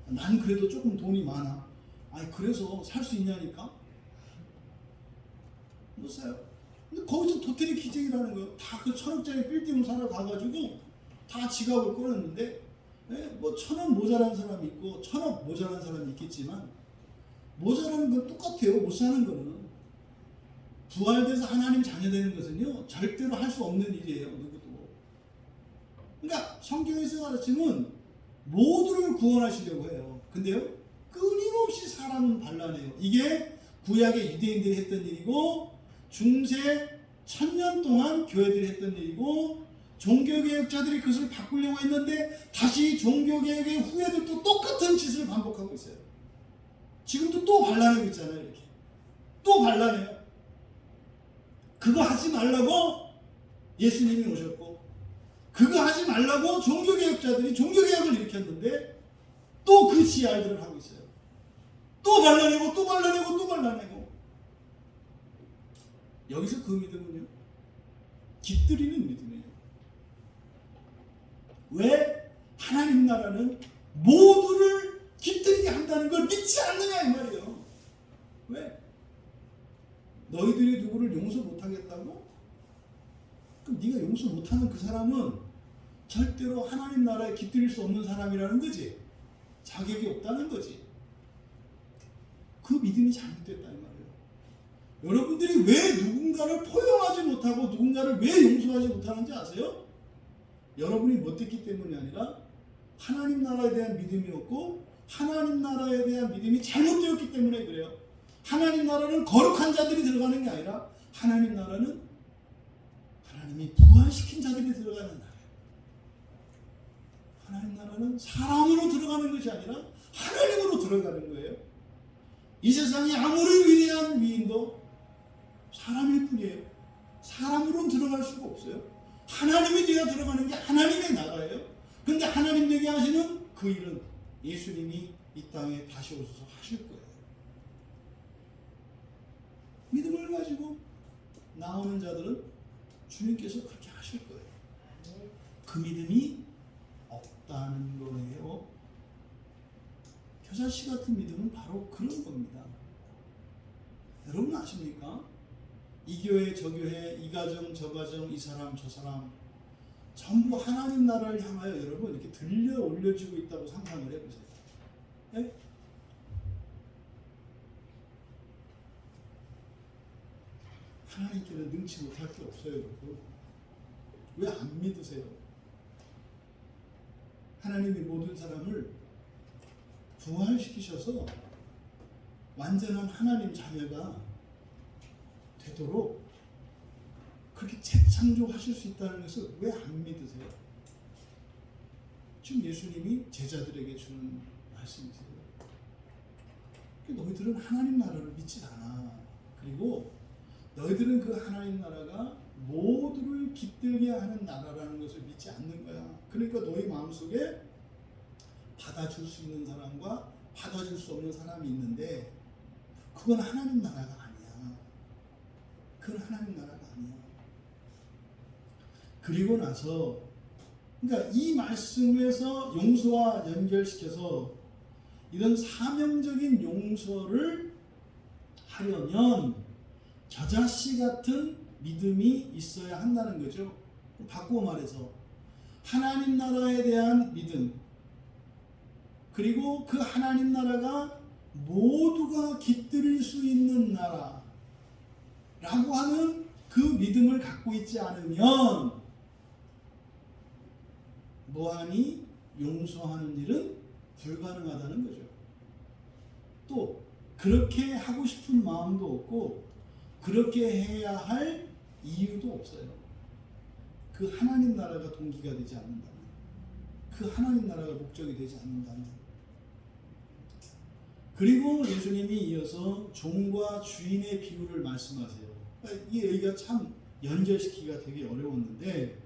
난 그래도 조금 돈이 많아. 아니 그래서 살 수 있냐니까? 못 사요. 근데 거기서 도태리 기적이라는 거예요. 다 그 1,000억짜리 빌딩을 사러 가가지고 다 지갑을 꺼냈는데 뭐 1,000억 모자란 사람이 있고 1,000억 모자란 사람이 있겠지만 모자라는 건 똑같아요. 못 사는 거는. 부활돼서 하나님 자녀 되는 것은요 절대로 할 수 없는 일이에요. 누구도. 그러니까 성경에서 가르치면 모두를 구원하시려고 해요. 근데요 끊임없이 사람은 반란해요. 이게 구약의 유대인들이 했던 일이고 중세 1000년 동안 교회들이 했던 일이고 종교개혁자들이 그것을 바꾸려고 했는데 다시 종교개혁의 후예들도 똑같은 짓을 반복하고 있어요. 지금도 또 반란하고 있잖아요. 이렇게 또 반란해요. 그거 하지 말라고 예수님이 오셨고 그거 하지 말라고 종교개혁자들이 종교개혁을 일으켰는데 또 그 지랄들을 하고 있어요. 또 발라내고 또 발라내고 또 발라내고. 여기서 그 믿음은요 깃들이는 믿음이에요. 왜? 하나님 나라는 모두를 깃들이게 한다는 걸 믿지 않느냐 이 말이에요. 왜? 너희들이 누구를 용서 못하겠다고? 그럼 네가 용서 못하는 그 사람은 절대로 하나님 나라에 깃들일 수 없는 사람이라는 거지. 자격이 없다는 거지. 그 믿음이 잘못됐다 이 말이에요. 여러분들이 왜 누군가를 포용하지 못하고 누군가를 왜 용서하지 못하는지 아세요? 여러분이 못됐기 때문이 아니라 하나님 나라에 대한 믿음이 없고 하나님 나라에 대한 믿음이 잘못되었기 때문에 그래요. 하나님 나라는 거룩한 자들이 들어가는 게 아니라 하나님 나라는 하나님이 부활시킨 자들이 들어가는 나라예요. 하나님 나라는 사람으로 들어가는 것이 아니라 하나님으로 들어가는 거예요. 이 세상에 아무리 위대한 위인도 사람일 뿐이에요. 사람으로는 들어갈 수가 없어요. 하나님이 되어 들어가는 게 하나님의 나라예요. 그런데 하나님 되게 하시는 그 일은 예수님이 이 땅에 다시 오셔서 하실 거예요. 믿음을 가지고 나오는 자들은 주님께서 그렇게 하실 거예요. 그 믿음이 없다는 거예요. 겨자씨 같은 믿음은 바로 그런 겁니다. 여러분 아십니까? 이 교회 저 교회 이 가정 저 가정 이 사람 저 사람 전부 하나님 나라를 향하여 여러분 이렇게 들려 올려지고 있다고 상상을 해보세요. 네? 하나님께는 능치 못할 게 없어요. 여러분. 왜 안 믿으세요? 하나님이 모든 사람을 부활시키셔서 완전한 하나님 자녀가 되도록 그렇게 재창조하실 수 있다는 것을 왜 안 믿으세요? 지금 예수님이 제자들에게 주는 말씀이세요. 너희들은 하나님 나라를 믿지 않아. 그리고 너희들은 그 하나님 나라가 모두를 깃들게 하는 나라라는 것을 믿지 않는 거야. 그러니까 너희 마음속에 받아줄 수 있는 사람과 받아줄 수 없는 사람이 있는데 그건 하나님 나라가 아니야. 그건 하나님 나라가 아니야. 그리고 나서 그러니까 이 말씀에서 용서와 연결시켜서 이런 사명적인 용서를 하려면 겨자씨 같은 믿음이 있어야 한다는 거죠. 바꾸어 말해서 하나님 나라에 대한 믿음, 그리고 그 하나님 나라가 모두가 깃들일 수 있는 나라라고 하는 그 믿음을 갖고 있지 않으면 무한히 용서하는 일은 불가능하다는 거죠. 또 그렇게 하고 싶은 마음도 없고 그렇게 해야 할 이유도 없어요. 그 하나님 나라가 동기가 되지 않는다면, 그 하나님 나라가 목적이 되지 않는다면. 그리고 예수님이 이어서 종과 주인의 비유를 말씀하세요. 이 얘기가 참 연결시키기가 되게 어려웠는데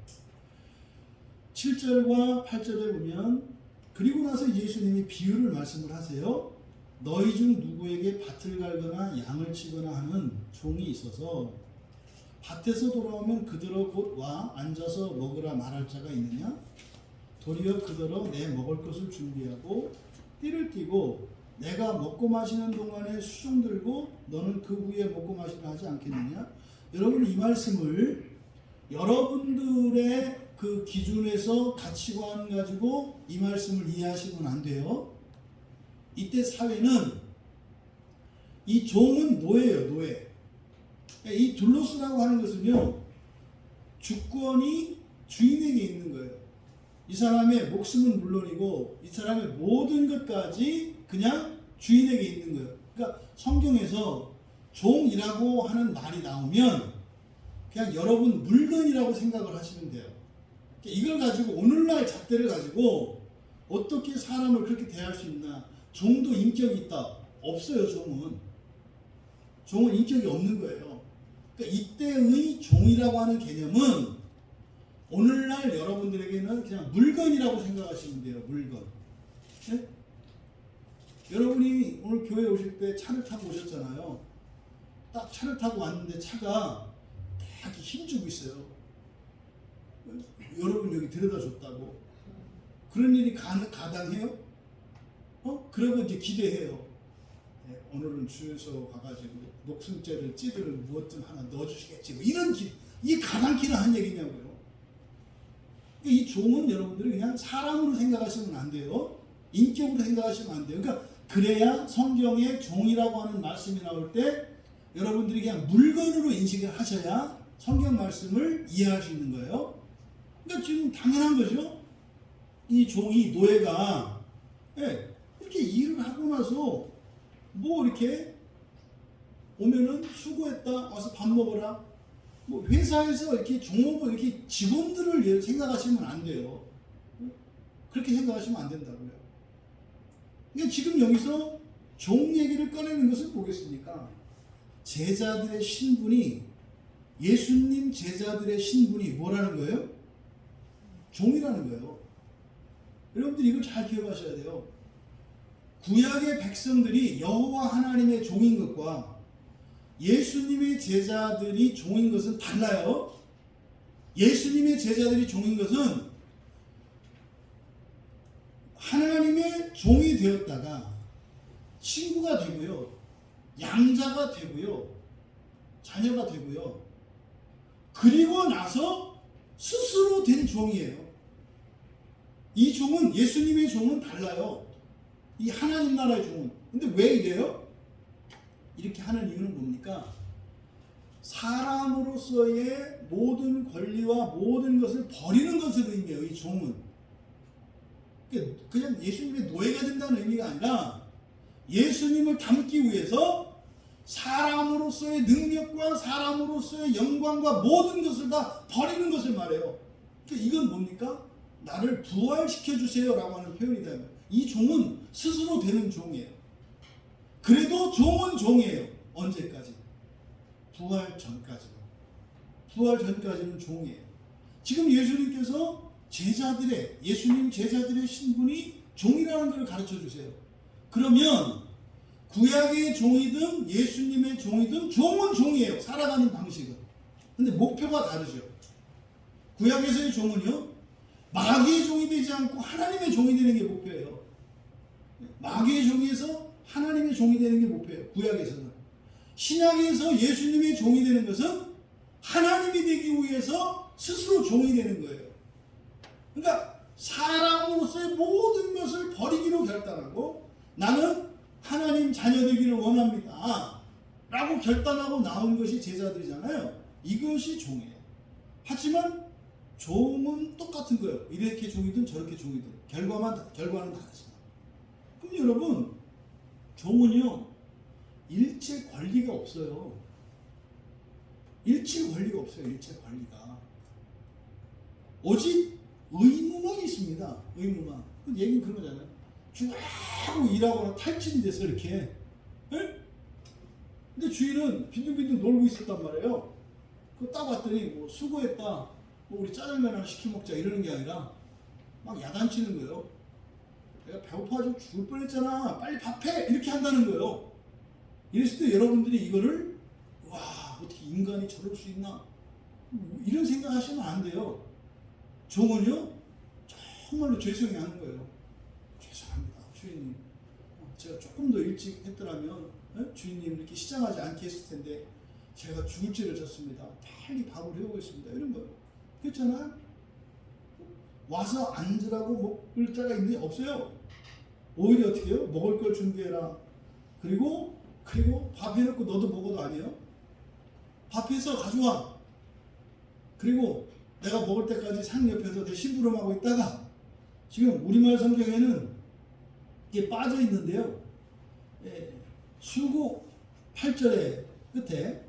7절과 8절에 보면 그리고 나서 예수님이 비유를 말씀을 하세요. 너희 중 누구에게 밭을 갈거나 양을 치거나 하는 종이 있어서 밭에서 돌아오면 그대로 곧 와 앉아서 먹으라 말할 자가 있느냐? 도리어 그대로 내 먹을 것을 준비하고 띠를 띠고 내가 먹고 마시는 동안에 수종 들고 너는 그 후에 먹고 마시라 하지 않겠느냐? 여러분 이 말씀을 여러분들의 그 기준에서 가치관 가지고 이 말씀을 이해하시면 안 돼요. 이때 사회는 이 종은 노예예요. 노예. 이 둘로스라고 하는 것은요 주권이 주인에게 있는 거예요. 이 사람의 목숨은 물론이고 이 사람의 모든 것까지 그냥 주인에게 있는 거예요. 그러니까 성경에서 종이라고 하는 말이 나오면 그냥 여러분 물건이라고 생각을 하시면 돼요. 이걸 가지고 오늘날 잣대를 가지고 어떻게 사람을 그렇게 대할 수 있나? 종도 인격이 있다. 없어요. 종은 인격이 없는 거예요. 그러니까 이때의 종이라고 하는 개념은 오늘날 여러분들에게는 그냥 물건이라고 생각하시면 돼요. 물건. 네? 여러분이 오늘 교회 오실 때 차를 타고 오셨잖아요. 딱 차를 타고 왔는데 차가 딱 힘주고 있어요. 여러분 여기 데려다 줬다고. 그런 일이 가당해요? 그러고 이제 기대해요. 네, 오늘은 주유소 가가지고 녹슨죄를 찌들을 무엇 좀 하나 넣어주시겠지. 뭐 이런 이게 가당키는 한 얘기냐고요. 이 종은 여러분들이 그냥 사람으로 생각하시면 안 돼요. 인격으로 생각하시면 안 돼요. 그러니까 그래야 성경에 종이라고 하는 말씀이 나올 때 여러분들이 그냥 물건으로 인식을 하셔야 성경 말씀을 이해할 수 있는 거예요. 그러니까 지금 당연한 거죠. 이 종이 노예가 이렇게 일을 하고 나서 뭐 이렇게 오면은 수고했다 와서 밥 먹어라. 뭐 회사에서 이렇게 종업원 이렇게 직원들을 생각하시면 안 돼요. 그렇게 생각하시면 안 된다고요. 그러니까 지금 여기서 종 얘기를 꺼내는 것은 뭐겠습니까? 제자들의 신분이 예수님 제자들의 신분이 뭐라는 거예요? 종이라는 거예요. 여러분들 이걸 잘 기억하셔야 돼요. 구약의 백성들이 여호와 하나님의 종인 것과 예수님의 제자들이 종인 것은 달라요. 예수님의 제자들이 종인 것은 하나님의 종이 되었다가 친구가 되고요. 양자가 되고요. 자녀가 되고요. 그리고 나서 스스로 된 종이에요. 이 종은 예수님의 종은 달라요. 이 하나님 나라의 종은. 근데 왜 이래요? 이렇게 하는 이유는 뭡니까? 사람으로서의 모든 권리와 모든 것을 버리는 것을 의미해요. 이 종은. 그냥 예수님의 노예가 된다는 의미가 아니라 예수님을 닮기 위해서 사람으로서의 능력과 사람으로서의 영광과 모든 것을 다 버리는 것을 말해요. 그러니까 이건 뭡니까? 나를 부활시켜 주세요 라고 하는 표현이다. 이 종은 스스로 되는 종이에요. 그래도 종은 종이에요. 언제까지? 부활 전까지. 부활 전까지는 종이에요. 지금 예수님께서 예수님 제자들의 신분이 종이라는 걸 가르쳐 주세요. 그러면 구약의 종이든 예수님의 종이든 종은 종이에요. 살아가는 방식은. 근데 목표가 다르죠. 구약에서의 종은요, 마귀의 종이 되지 않고 하나님의 종이 되는 게 목표예요. 마귀의 종에서 하나님의 종이 되는 게 목표예요. 구약에서는. 신약에서 예수님의 종이 되는 것은 하나님이 되기 위해서 스스로 종이 되는 거예요. 그러니까 사람으로서의 모든 것을 버리기로 결단하고 나는 하나님 자녀 되기를 원합니다 라고 결단하고 나온 것이 제자들이잖아요. 이것이 종이에요. 하지만 종은 똑같은 거예요. 이렇게 종이든 저렇게 종이든 결과는 다르지만. 그럼 여러분, 종은요 일체 권리가 없어요. 일체 권리가 없어요. 일체 권리가. 오직 의무만 있습니다. 의무만. 그 얘기는 그런 거잖아요. 쭉 일하거나 탈진이 돼서 이렇게. 근데 주인은 빈둥빈둥 놀고 있었단 말이에요. 그거 딱 봤더니 뭐 수고했다. 뭐 우리 짜장면 하나 시켜 먹자 이러는 게 아니라 막 야단치는 거예요. 내가 배고파가지고 죽을 뻔했잖아. 빨리 밥해. 이렇게 한다는 거예요. 이랬을 때 여러분들이 이거를 와 어떻게 인간이 저럴 수 있나 이런 생각하시면 안 돼요. 종은요 정말로 죄송해 하는 거예요. 죄송합니다 주인님, 제가 조금 더 일찍 했더라면 주인님 이렇게 시장하지 않게 했을 텐데 제가 죽을 죄를 졌습니다. 빨리 밥을 해오겠습니다. 이런 거예요. 그렇잖아요. 와서 앉으라고 먹을 자가 있는지 없어요. 오히려 어떻게 해요? 먹을 걸 준비해라. 그리고 밥 해놓고 너도 먹어도 아니에요. 밥 해서 가져와. 그리고 내가 먹을 때까지 상 옆에서 내 심부름하고 있다가 지금 우리말 성경에는 이게 빠져 있는데요. 수국 8절의 끝에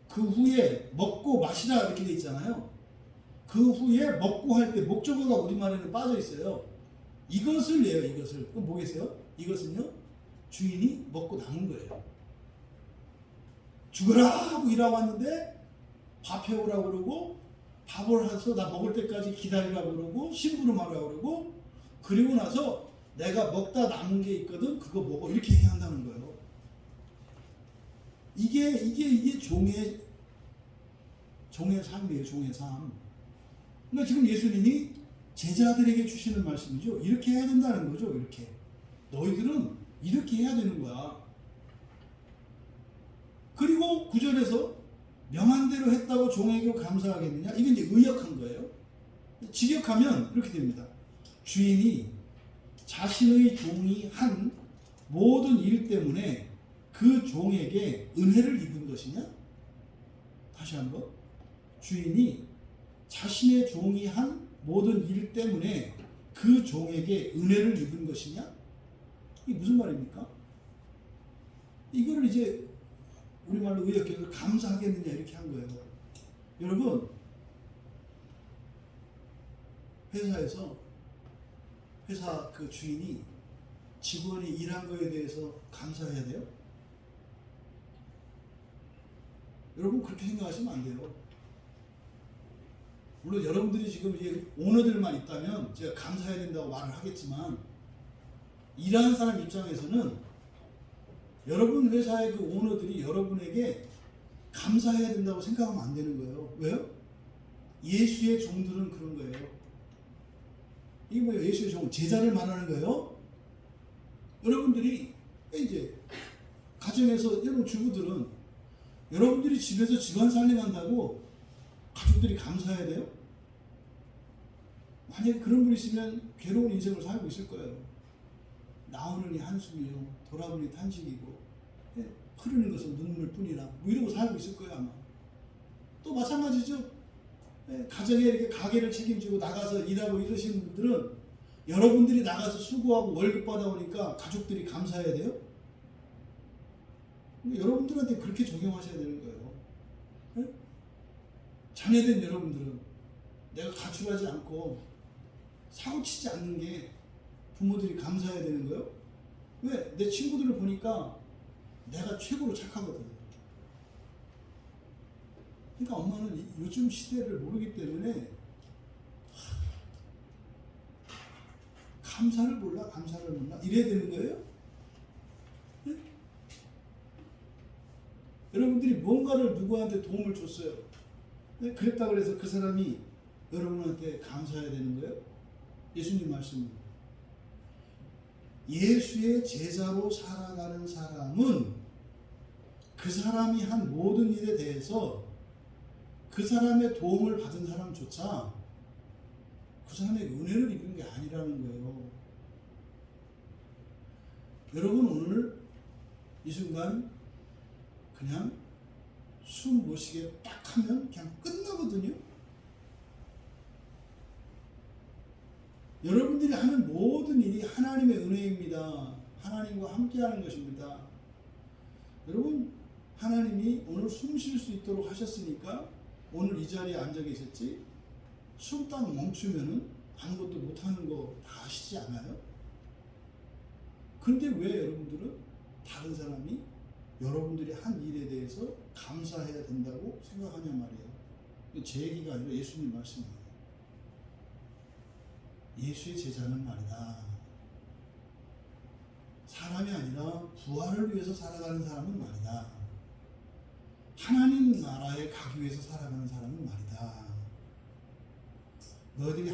그 후에 먹고 마시라 이렇게 돼 있잖아요. 그 후에 먹고 할 때 목적어가 우리말에는 빠져 있어요. 이것을 내요. 이것을. 그럼 뭐겠어요? 이것은요 주인이 먹고 남은 거예요. 죽으라 하고 일하고 왔는데 밥 해오라고 그러고 밥을 해서 나 먹을 때까지 기다리라고 그러고 심부름하라고 그러고 그리고 나서 내가 먹다 남은 게 있거든 그거 먹어 이렇게 해야 한다는 거예요. 이게 종의 삶이에요. 종의 삶. 그러니까 지금 예수님이 제자들에게 주시는 말씀이죠. 이렇게 해야 된다는 거죠. 이렇게 너희들은 이렇게 해야 되는 거야. 그리고 9절에서 명한 대로 했다고 종에게 감사하겠느냐? 이건 이제 의역한 거예요. 직역하면 이렇게 됩니다. 주인이 자신의 종이 한 모든 일 때문에 그 종에게 은혜를 입은 것이냐? 다시 한번. 주인이 자신의 종이 한 모든 일 때문에 그 종에게 은혜를 입은 것이냐? 이게 무슨 말입니까? 이거를 이제 우리말로 의역해서 감사하겠느냐 이렇게 한 거예요. 여러분, 회사에서 회사 그 주인이 직원이 일한 거에 대해서 감사해야 돼요? 여러분 그렇게 생각하시면 안 돼요. 물론 여러분들이 지금 이제 오너들만 있다면 제가 감사해야 된다고 말을 하겠지만, 일하는 사람 입장에서는 여러분 회사의 그 오너들이 여러분에게 감사해야 된다고 생각하면 안 되는 거예요. 왜요? 예수의 종들은 그런 거예요. 이게 뭐예요? 예수의 종, 제자를 말하는 거예요. 여러분들이 이제 가정에서, 여러분 주부들은 여러분들이 집에서 집안 살림한다고 가족들이 감사해야 돼요? 만약에 그런 분 있으면 괴로운 인생을 살고 있을 거예요. 나오느니 한숨이요, 돌아보니 탄식이고, 흐르는 것은 눈물뿐이라, 뭐 이러고 살고 있을 거예요 아마. 또 마찬가지죠. 가정에 이렇게 가게를 책임지고 나가서 일하고 이러시는 분들은 여러분들이 나가서 수고하고 월급 받아오니까 가족들이 감사해야 돼요? 여러분들한테 그렇게 적용하셔야 되는 거예요. 자녀된 여러분들은 내가 가출하지 않고 사고치지 않는 게 부모들이 감사해야 되는 거예요? 왜? 내 친구들을 보니까 내가 최고로 착하거든. 그러니까 엄마는 요즘 시대를 모르기 때문에 감사를 몰라, 감사를 몰라 이래야 되는 거예요? 네? 여러분들이 뭔가를 누구한테 도움을 줬어요. 네? 그랬다 그래서 그 사람이 여러분한테 감사해야 되는 거예요? 예수님 말씀입니다. 예수의 제자로 살아가는 사람은 그 사람이 한 모든 일에 대해서 그 사람의 도움을 받은 사람조차 그 사람의 은혜를 입은 게 아니라는 거예요. 여러분 오늘 이 순간 그냥 숨 못 쉬게 딱 하면 그냥 끝나거든요. 여러분들이 하는 모든 일이 하나님의 은혜입니다. 하나님과 함께하는 것입니다. 여러분, 하나님이 오늘 숨 쉴 수 있도록 하셨으니까 오늘 이 자리에 앉아 계셨지, 숨 딱 멈추면은 아무것도 못하는 거 다 아시지 않아요? 근데 왜 여러분들은 다른 사람이 여러분들이 한 일에 대해서 감사해야 된다고 생각하냐 말이에요. 제 얘기가 아니라 예수님 말씀이에요. 예수의 제자는 말이다, 사람이 아니라 부활을 위해서 살아가는 사람은 말이다, 하나님 나라에 가기 위해서 살아가는 사람은 말이다. 너희들이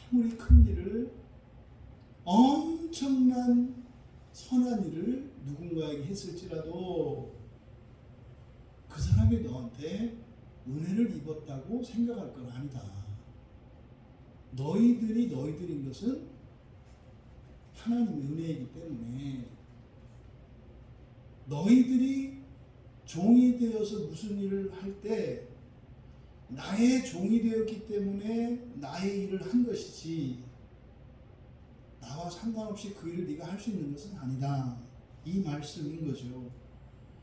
아무리 큰 일을, 엄청난 선한 일을 누군가에게 했을지라도 그 사람이 너한테 은혜를 입었다고 생각할 건 아니다. 너희들이 너희들인 것은 하나님의 은혜이기 때문에, 너희들이 종이 되어서 무슨 일을 할 때 나의 종이 되었기 때문에 나의 일을 한 것이지, 나와 상관없이 그 일을 네가 할 수 있는 것은 아니다, 이 말씀인 거죠.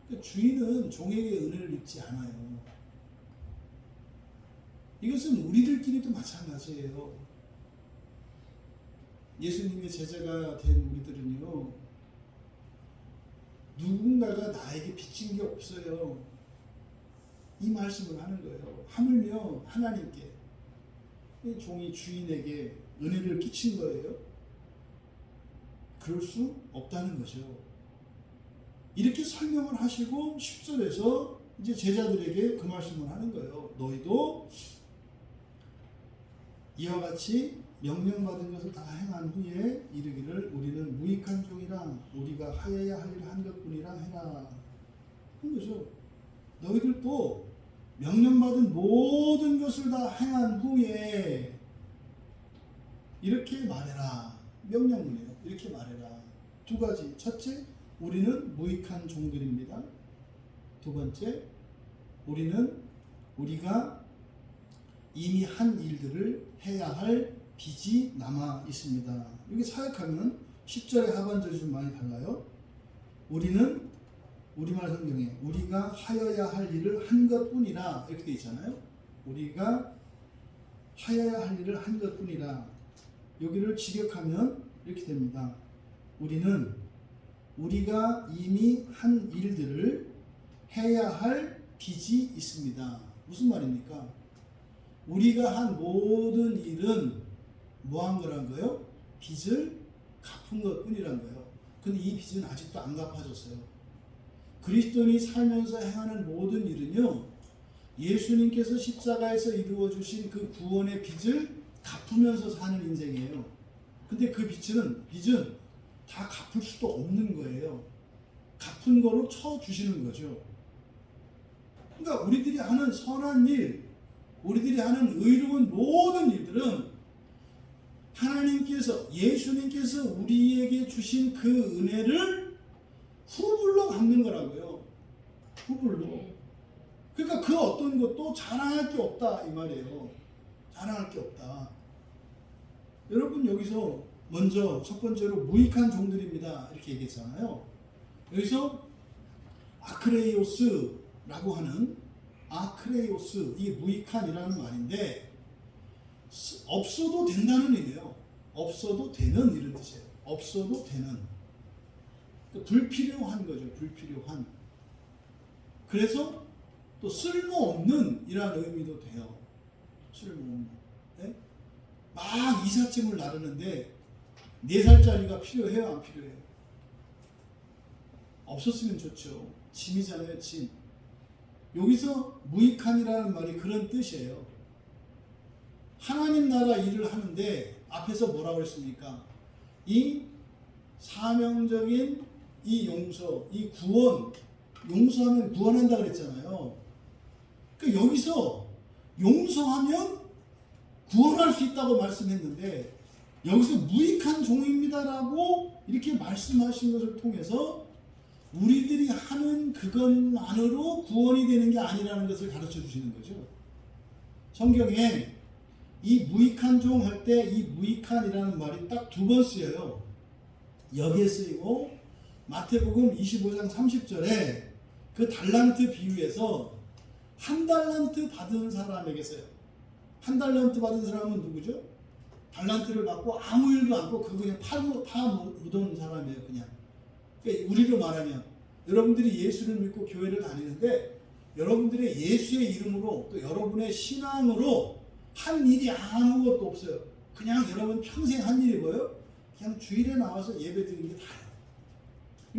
그러니까 주인은 종에게 은혜를 입지 않아요. 이것은 우리들끼리도 마찬가지예요. 예수님의 제자가 된 우리들은요, 누군가가 나에게 빚진 게 없어요. 이 말씀을 하는 거예요. 하물며 하나님께, 종이 주인에게 은혜를 끼친 거예요. 그럴 수 없다는 거죠. 이렇게 설명을 하시고 10절에서 이제 제자들에게 그 말씀을 하는 거예요. 너희도 이와 같이 명령받은 것을 다 행한 후에 이르기를 우리는 무익한 종이라, 우리가 하여야 할 일을 한 것뿐이라 해라. 한 거죠. 너희들도 명령받은 모든 것을 다 행한 후에 이렇게 말해라. 명령문이에요. 이렇게 말해라. 두 가지. 첫째, 우리는 무익한 종들입니다. 두 번째, 우리가 이미 한 일들을 해야 할 빚이 남아 있습니다. 이렇게 사역하면 10절의 하반절이 좀 많이 달라요. 우리는 우리말 성경에 우리가 하여야 할 일을 한 것뿐이라 이렇게 돼 있잖아요. 우리가 하여야 할 일을 한 것뿐이라. 여기를 직역하면 이렇게 됩니다. 우리가 이미 한 일들을 해야 할 빚이 있습니다. 무슨 말입니까? 우리가 한 모든 일은 뭐 한 거란 거예요? 빚을 갚은 것 뿐이란 거예요. 근데 이 빚은 아직도 안 갚아졌어요. 그리스도인이 살면서 행하는 모든 일은요, 예수님께서 십자가에서 이루어주신 그 구원의 빚을 갚으면서 사는 인생이에요. 근데 그 빚은 다 갚을 수도 없는 거예요. 갚은 거로 쳐주시는 거죠. 그러니까 우리들이 하는 선한 일, 우리들이 하는 의로운 모든 일들은 하나님께서, 예수님께서 우리에게 주신 그 은혜를 후불로 갚는 거라고요. 후불로. 그러니까 그 어떤 것도 자랑할 게 없다 이 말이에요. 자랑할 게 없다. 여러분 여기서 먼저 첫 번째로 무익한 종들입니다 이렇게 얘기했잖아요. 여기서 아크레이오스라고 하는 아크레이오스, 이게 무익한이라는 말인데 없어도 된다는 의미예요. 없어도 되는 이런 뜻이에요. 없어도 되는. 불필요한 거죠. 불필요한. 그래서 또 쓸모없는 이라는 의미도 돼요. 쓸모없는. 네? 막 이삿짐을 나르는데 4살짜리가 필요해요? 안 필요해요? 없었으면 좋죠. 짐이잖아요. 짐. 여기서 무익한이라는 말이 그런 뜻이에요. 하나님 나라 일을 하는데 앞에서 뭐라고 그랬습니까? 이 사명적인 이 용서, 이 구원, 용서하면 구원한다 그랬잖아요. 그러니까 여기서 용서하면 구원할 수 있다고 말씀했는데 여기서 무익한 종입니다라고 이렇게 말씀하신 것을 통해서 우리들이 하는 그것만으로 구원이 되는 게 아니라는 것을 가르쳐 주시는 거죠. 성경에 이 무익한 종 할 때 이 무익한이라는 말이 딱 2번 쓰여요. 여기에 쓰이고 마태복음 25장 30절에 그 달란트 비유에서 한 달란트 받은 사람에게 써요. 한 달란트 받은 사람은 누구죠? 달란트를 받고 아무 일도 안 하고 그거 그냥 파묻은 사람이에요. 그냥. 그러니까 우리로 말하면 여러분들이 예수를 믿고 교회를 다니는데 여러분들의 예수의 이름으로 또 여러분의 신앙으로 한 일이 아무것도 없어요. 그냥 여러분 평생 한 일이 뭐예요? 그냥 주일에 나와서 예배 드리는 게 다예요.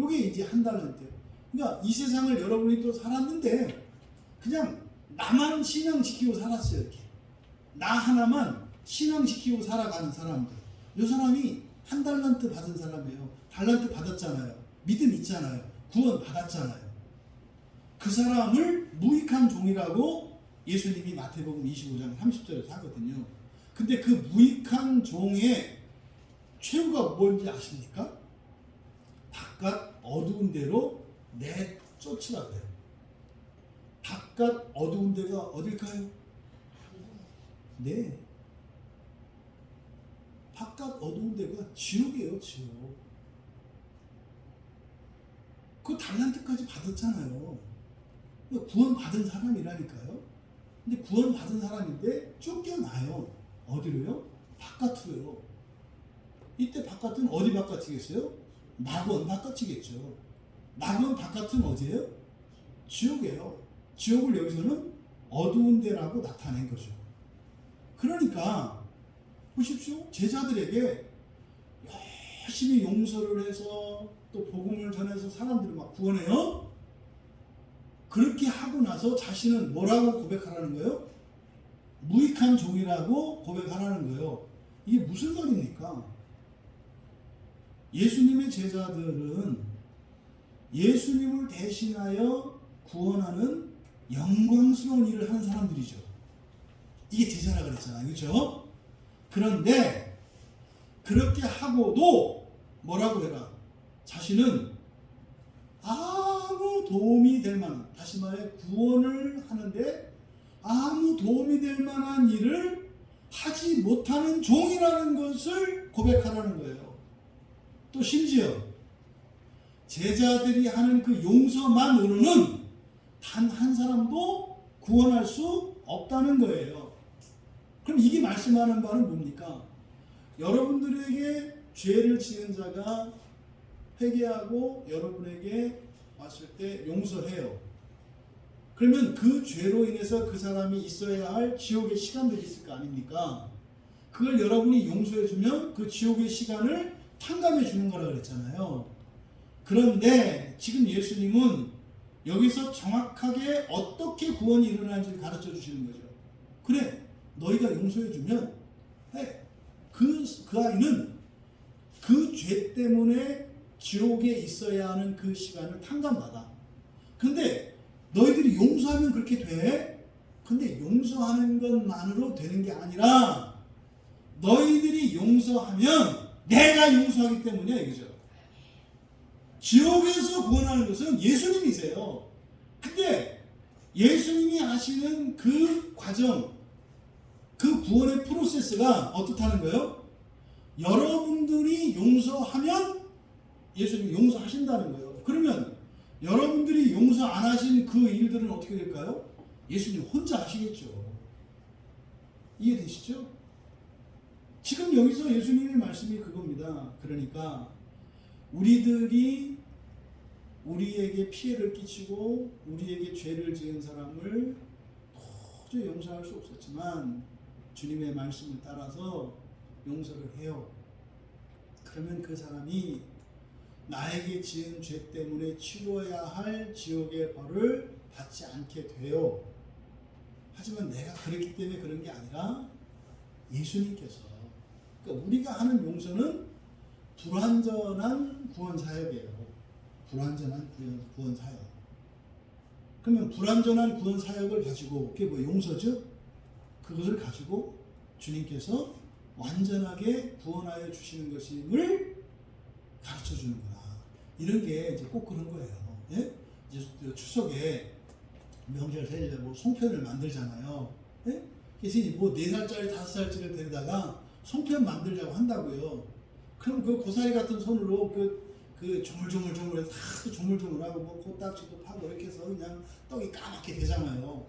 이게 이제 한 달란트예요. 그러니까 이 세상을 여러분이 또 살았는데 그냥 나만 신앙 지키고 살았어요. 이렇게. 나 하나만 신앙 지키고 살아가는 사람들. 이 사람이 한 달란트 받은 사람이에요. 달란트 받았잖아요. 믿음 있잖아요. 구원 받았잖아요. 그 사람을 무익한 종이라고 예수님이 마태복음 25장 30절에서 하거든요. 근데 그 무익한 종의 최후가 뭔지 아십니까? 바깥 어두운 데로 내쫓으라 그래요. 바깥 어두운 데가 어딜까요? 네. 바깥 어두운 데가 지옥이에요, 지옥. 그 달란트까지 받았잖아요. 구원 받은 사람이라니까요. 근데 구원 받은 사람인데 쫓겨나요. 어디로요? 바깥으로요. 이때 바깥은 어디 바깥이겠어요? 낙원 바깥이겠죠. 낙원 바깥은 어디예요? 지옥이에요. 지옥을 여기서는 어두운 데라고 나타낸 거죠. 그러니까 보십시오. 제자들에게 열심히 용서를 해서 또 복음을 전해서 사람들을 막 구원해요. 그렇게 하고 나서 자신은 뭐라고 고백하라는 거예요? 무익한 종이라고 고백하라는 거예요. 이게 무슨 말입니까? 예수님의 제자들은 예수님을 대신하여 구원하는 영광스러운 일을 하는 사람들이죠. 이게 제자라 그랬잖아요. 그렇죠? 그런데 그렇게 하고도 뭐라고 해라? 자신은 아무 도움이 될 만한, 다시 말해 구원을 하는데 아무 도움이 될 만한 일을 하지 못하는 종이라는 것을 고백하라는 거예요. 또 심지어 제자들이 하는 그 용서만으로는 단 한 사람도 구원할 수 없다는 거예요. 그럼 이게 말씀하는 바는 뭡니까? 여러분들에게 죄를 지은 자가 회개하고 여러분에게 왔을 때 용서해요. 그러면 그 죄로 인해서 그 사람이 있어야 할 지옥의 시간들이 있을 거 아닙니까? 그걸 여러분이 용서해주면 그 지옥의 시간을 탕감해 주는 거라 그랬잖아요. 그런데 지금 예수님은 여기서 정확하게 어떻게 구원이 일어나는지를 가르쳐 주시는 거죠. 그래, 너희가 용서해주면 그 아이는 그 죄 때문에 지옥에 있어야 하는 그 시간을 탕감받아. 근데 너희들이 용서하면 그렇게 돼? 근데 용서하는 것만으로 되는 게 아니라 너희들이 용서하면 내가 용서하기 때문이야 이거죠. 지옥에서 구원하는 것은 예수님이세요. 근데 예수님이 하시는 그 과정, 그 구원의 프로세스가 어떻다는 거예요? 여러분들이 용서하면 예수님이 용서하신다는 거예요. 그러면 여러분들이 용서 안 하신 그 일들은 어떻게 될까요? 예수님 혼자 하시겠죠. 이해되시죠? 지금 여기서 예수님의 말씀이 그겁니다. 그러니까 우리들이 우리에게 피해를 끼치고 우리에게 죄를 지은 사람을 도저히 용서할 수 없었지만 주님의 말씀을 따라서 용서를 해요. 그러면 그 사람이 나에게 지은 죄 때문에 치러야 할 지옥의 벌을 받지 않게 돼요. 하지만 내가 그랬기 때문에 그런 게 아니라 예수님께서, 그러니까 우리가 하는 용서는 불완전한 구원 사역이에요. 불완전한 구원 사역. 그러면 불완전한 구원 사역을 가지고 그게 뭐 용서죠? 그것을 가지고 주님께서 완전하게 구원하여 주시는 것임을 가르쳐 주는구나. 이런 게 이제 꼭 그런 거예요. 예? 이제 추석에 명절 살려고 송편을 만들잖아요. 예? 그래서 뭐 4살짜리 5살짜리를 데려다가 송편 만들자고 한다고요. 그럼 그 고사리 같은 손으로 그 조물조물조물 하도 조물조물하고 뭐 코딱지도 파고 이렇게 해서 그냥 떡이 까맣게 되잖아요.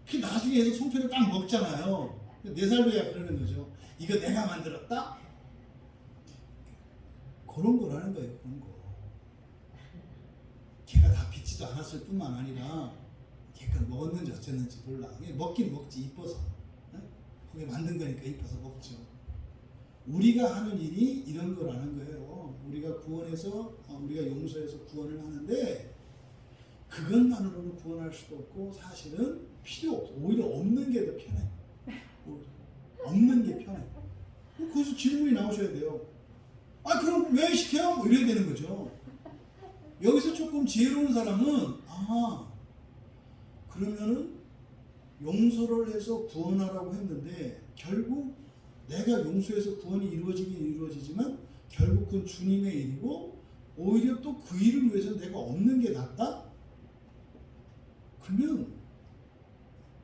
그 나중에 해서 송편을 딱 먹잖아요. 4살 돼야 그러는 거죠. 이거 내가 만들었다? 그런 거라는 거예요. 그런 거. 걔가 다 빚지도 않았을 뿐만 아니라 걔가 먹었는지 어쨌는지 몰라. 먹긴 먹지 이뻐서. 그게 만든 거니까 이뻐서 먹죠. 우리가 하는 일이 이런 거라는 거예요. 우리가 구원해서 우리가 용서해서 구원을 하는데 그것만으로는 구원할 수도 없고 사실은 필요 없어. 오히려 없는 게 더 편해. 없는 게 편해. 거기서 질문이 나오셔야 돼요. 아 그럼 왜 시켜요? 뭐 이래야 되는 거죠. 여기서 조금 지혜로운 사람은 그러면은 용서를 해서 구원하라고 했는데 결국 내가 용서해서 구원이 이루어지긴 이루어지지만 결국 그건 주님의 일이고 오히려 또 그 일을 위해서 내가 없는 게 낫다? 그러면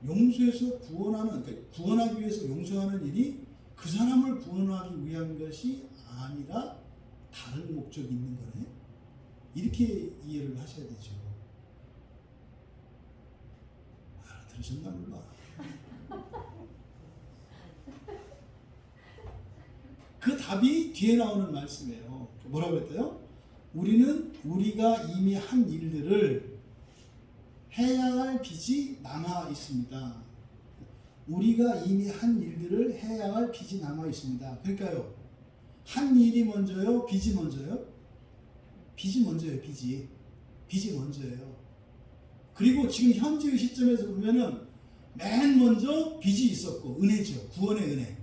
용서해서 구원하는, 그러니까 구원하기 위해서 용서하는 일이 그 사람을 구원하기 위한 것이 아니라 다른 목적이 있는 거네. 이렇게 이해를 하셔야 되죠. 들으셨나 몰라. 그 답이 뒤에 나오는 말씀이에요. 뭐라고 했대요? 우리가 이미 한 일들을 해야 할 빚이 남아 있습니다. 우리가 이미 한 일들을 해야 할 빚이 남아 있습니다. 그러니까요. 한 일이 먼저요? 빚이 먼저요? 빚이 먼저예요. 빚이 먼저예요. 그리고 지금 현재의 시점에서 보면은 맨 먼저 빚이 있었고 은혜죠. 구원의 은혜.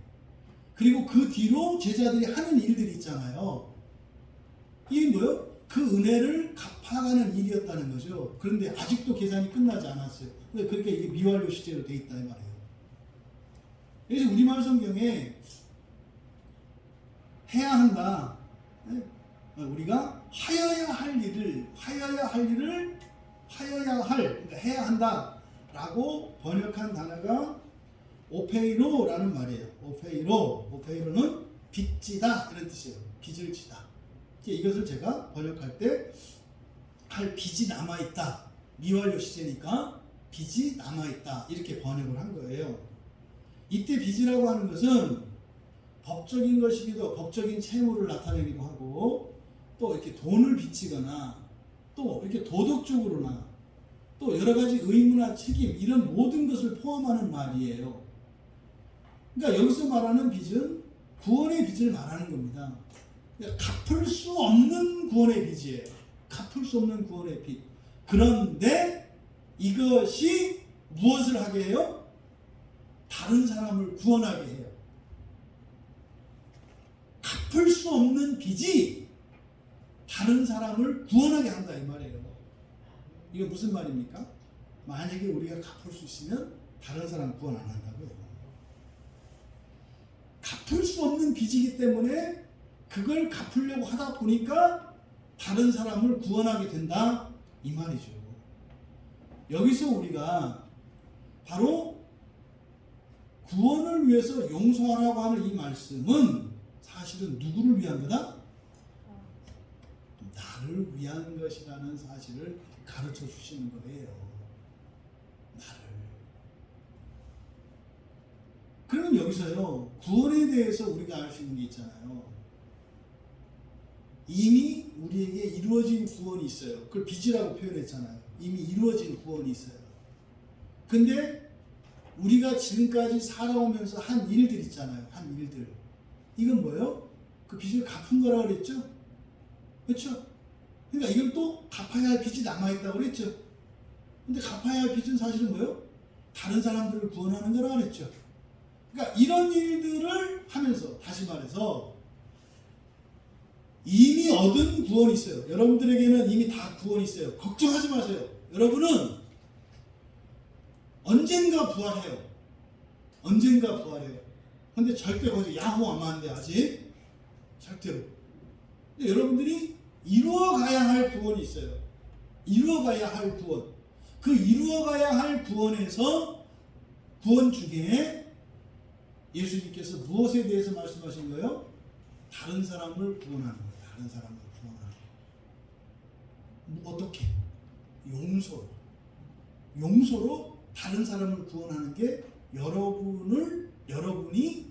그리고 그 뒤로 제자들이 하는 일들이 있잖아요. 이게 뭐예요? 그 은혜를 갚아가는 일이었다는 거죠. 그런데 아직도 계산이 끝나지 않았어요. 그러니까 이게 미완료 시제로 돼 있다 이 말이에요. 그래서 우리말 성경에 해야 한다. 우리가 하여야 할 일을 그러니까 해야 한다라고 번역한 단어가 오페이로라는 말이에요. 오페이로는 빚지다 이런 뜻이에요. 빚을 지다. 이것을 제가 번역할 때 할 빚이 남아있다. 미완료 시제니까 빚이 남아있다. 이렇게 번역을 한 거예요. 이때 빚이라고 하는 것은 법적인 것이기도 법적인 채무를 나타내기도 하고 또 이렇게 돈을 빚지거나 또 이렇게 도덕적으로나 또 여러 가지 의무나 책임 이런 모든 것을 포함하는 말이에요. 그러니까 여기서 말하는 빚은 구원의 빚을 말하는 겁니다. 그러니까 갚을 수 없는 구원의 빚이에요. 갚을 수 없는 구원의 빚. 그런데 이것이 무엇을 하게 해요? 다른 사람을 구원하게 해요. 갚을 수 없는 빚이 다른 사람을 구원하게 한다 이 말이에요. 이거 무슨 말입니까? 만약에 우리가 갚을 수 있으면 다른 사람 구원 안 한다고요. 갚을 수 없는 빚이기 때문에 그걸 갚으려고 하다 보니까 다른 사람을 구원하게 된다 이 말이죠. 여기서 우리가 바로 구원을 위해서 용서하라고 하는 이 말씀은 사실은 누구를 위한 거다? 나를 위한 것이라는 사실을 가르쳐 주시는 거예요. 나를. 그러면 여기서요, 구원에 대해서 우리가 알 수 있는 게 있잖아요. 이미 우리에게 이루어진 구원이 있어요. 그걸 빚이라고 표현했잖아요. 이미 이루어진 구원이 있어요. 근데 우리가 지금까지 살아오면서 한 일들 있잖아요. 한 일들. 이건 뭐예요? 그 빚을 갚은 거라고 그랬죠? 그렇죠? 그러니까 이건 또 갚아야 할 빚이 남아있다고 그랬죠? 근데 갚아야 할 빚은 사실은 뭐예요? 다른 사람들을 구원하는 거라고 그랬죠? 그러니까 이런 일들을 하면서 다시 말해서 이미 얻은 구원이 있어요. 여러분들에게는 이미 다 구원이 있어요. 걱정하지 마세요. 여러분은 언젠가 부활해요. 언젠가 부활해요. 근데 절대 거기서 야호 하면 안 돼. 아직 절대로. 근데 여러분들이 이루어가야 할 구원이 있어요. 이루어가야 할 구원. 그 이루어가야 할 구원에서 구원 중에 예수님께서 무엇에 대해서 말씀하신 거예요? 다른 사람을 구원하는 거예요. 다른 사람을 구원하는 거예요. 어떻게? 용서로. 용서로 다른 사람을 구원하는 게 여러분이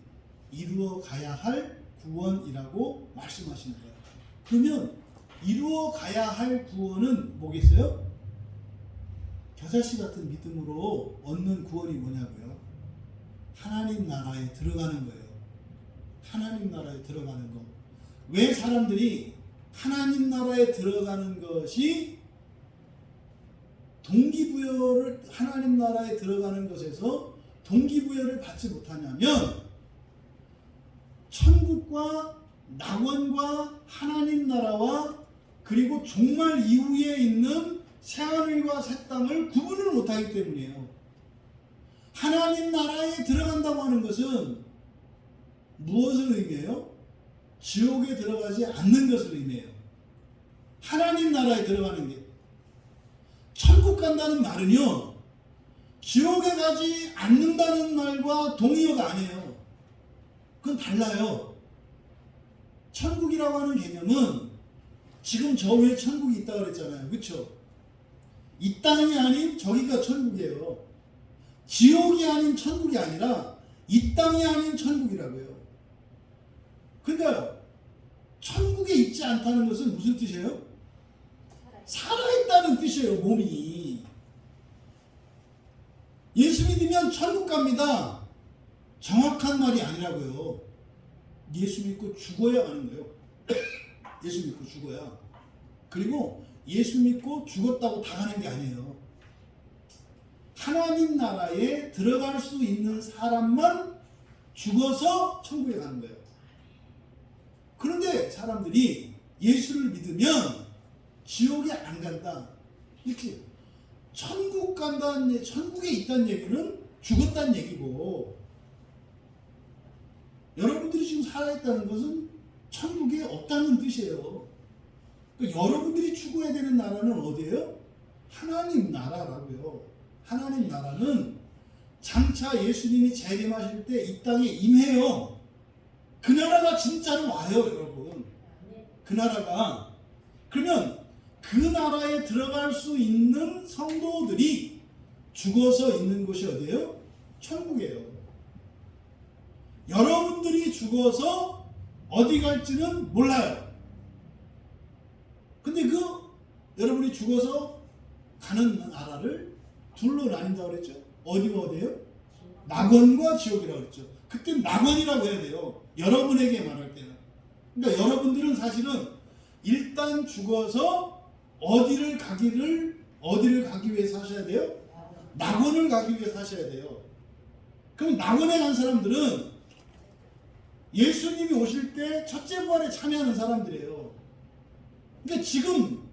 이루어 가야 할 구원이라고 말씀하시는 거예요. 그러면 이루어 가야 할 구원은 뭐겠어요? 겨자씨 같은 믿음으로 얻는 구원이 뭐냐고요? 하나님 나라에 들어가는 거예요. 하나님 나라에 들어가는 거. 왜 사람들이 하나님 나라에 들어가는 것이 동기부여를 하나님 나라에 들어가는 것에서 동기부여를 받지 못하냐면 천국과 낙원과 하나님 나라와 그리고 종말 이후에 있는 새하늘과 새 땅을 구분을 못하기 때문이에요. 하나님 나라에 들어간다고 하는 것은 무엇을 의미해요? 지옥에 들어가지 않는 것을 의미해요. 하나님 나라에 들어가는 게. 천국 간다는 말은요, 지옥에 가지 않는다는 말과 동의어가 아니에요. 그건 달라요. 천국이라고 하는 개념은 지금 저 위에 천국이 있다고 그랬잖아요. 그렇죠? 이 땅이 아닌 저기가 천국이에요. 지옥이 아닌 천국이 아니라 이 땅이 아닌 천국이라고요. 그러니까 천국에 있지 않다는 것은 무슨 뜻이에요? 살아있다는 뜻이에요. 몸이. 예수 믿으면 천국 갑니다. 정확한 말이 아니라고요. 예수 믿고 죽어야 가는 거예요. 예수 믿고 죽어야. 그리고 예수 믿고 죽었다고 다 가는 게 아니에요. 하나님 나라에 들어갈 수 있는 사람만 죽어서 천국에 가는 거예요. 그런데 사람들이 예수를 믿으면 지옥에 안 간다. 이렇게 천국 간다는 천국에 있다는 얘기는 죽었다는 얘기고 여러분들이 지금 살아있다는 것은 천국에 없다는 뜻이에요. 그러니까 여러분들이 추구해야 되는 나라는 어디예요? 하나님 나라라고요. 하나님 나라는 장차 예수님이 재림하실 때 이 땅에 임해요. 그 나라가 진짜로 와요, 여러분. 그 나라가. 그러면 그 나라에 들어갈 수 있는 성도들이 죽어서 있는 곳이 어디예요? 천국이에요. 여러분들이 죽어서 어디 갈지는 몰라요. 근데 여러분이 죽어서 가는 나라를 둘로 나뉜다고 그랬죠? 어디가 어디예요? 낙원과 지옥이라고 그랬죠. 그때 낙원이라고 해야 돼요. 여러분에게 말할 때는. 그러니까 여러분들은 사실은 일단 죽어서 어디를 가기 위해서 하셔야 돼요? 낙원을 가기 위해서 하셔야 돼요. 그럼 낙원에 간 사람들은 예수님이 오실 때 첫째 부활에 참여하는 사람들이에요. 그러니까 지금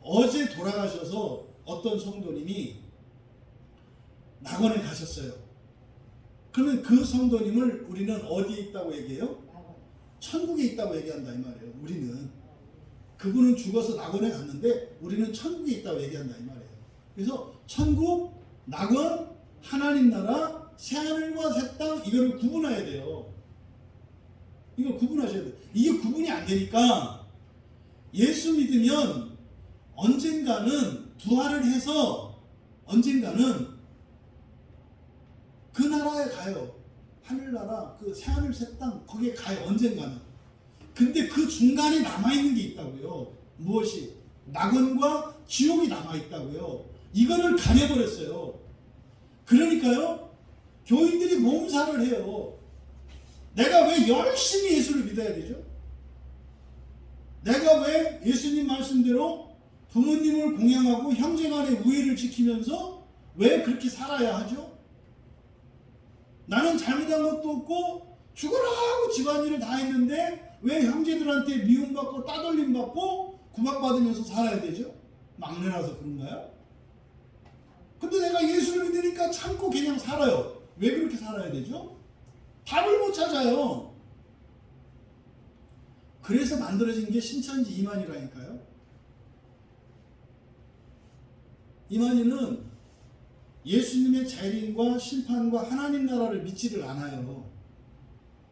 어제 돌아가셔서 어떤 성도님이 낙원에 가셨어요. 그러면 그 성도님을 우리는 어디에 있다고 얘기해요? 천국에 있다고 얘기한다 이 말이에요. 우리는 그분은 죽어서 낙원에 갔는데 우리는 천국에 있다고 얘기한다 이 말이에요. 그래서 천국, 낙원, 하나님 나라, 새하늘과 새 땅 이거를 구분해야 돼요. 이걸 구분하셔야 돼요. 이게 구분이 안 되니까 예수 믿으면 언젠가는 부활을 해서 언젠가는 그 나라에 가요. 하늘나라, 그 새하늘 새 땅 거기에 가요. 언젠가는. 근데 그 중간에 남아있는 게 있다고요. 무엇이? 낙원과 지옥이 남아있다고요. 이거를 가려버렸어요. 그러니까요. 교인들이 몸살을 해요. 내가 왜 열심히 예수를 믿어야 되죠? 내가 왜 예수님 말씀대로 부모님을 공양하고 형제간의 우애를 지키면서 왜 그렇게 살아야 하죠? 나는 잘못한 것도 없고 죽으라 하고 집안일을 다 했는데 왜 형제들한테 미움받고 따돌림받고 구박받으면서 살아야 되죠? 막내라서 그런가요? 근데 내가 예수를 믿으니까 참고 그냥 살아요. 왜 그렇게 살아야 되죠? 답을 못 찾아요. 그래서 만들어진 게 신천지 이만희라니까요. 이만희는 예수님의 재림과 심판과 하나님 나라를 믿지를 않아요.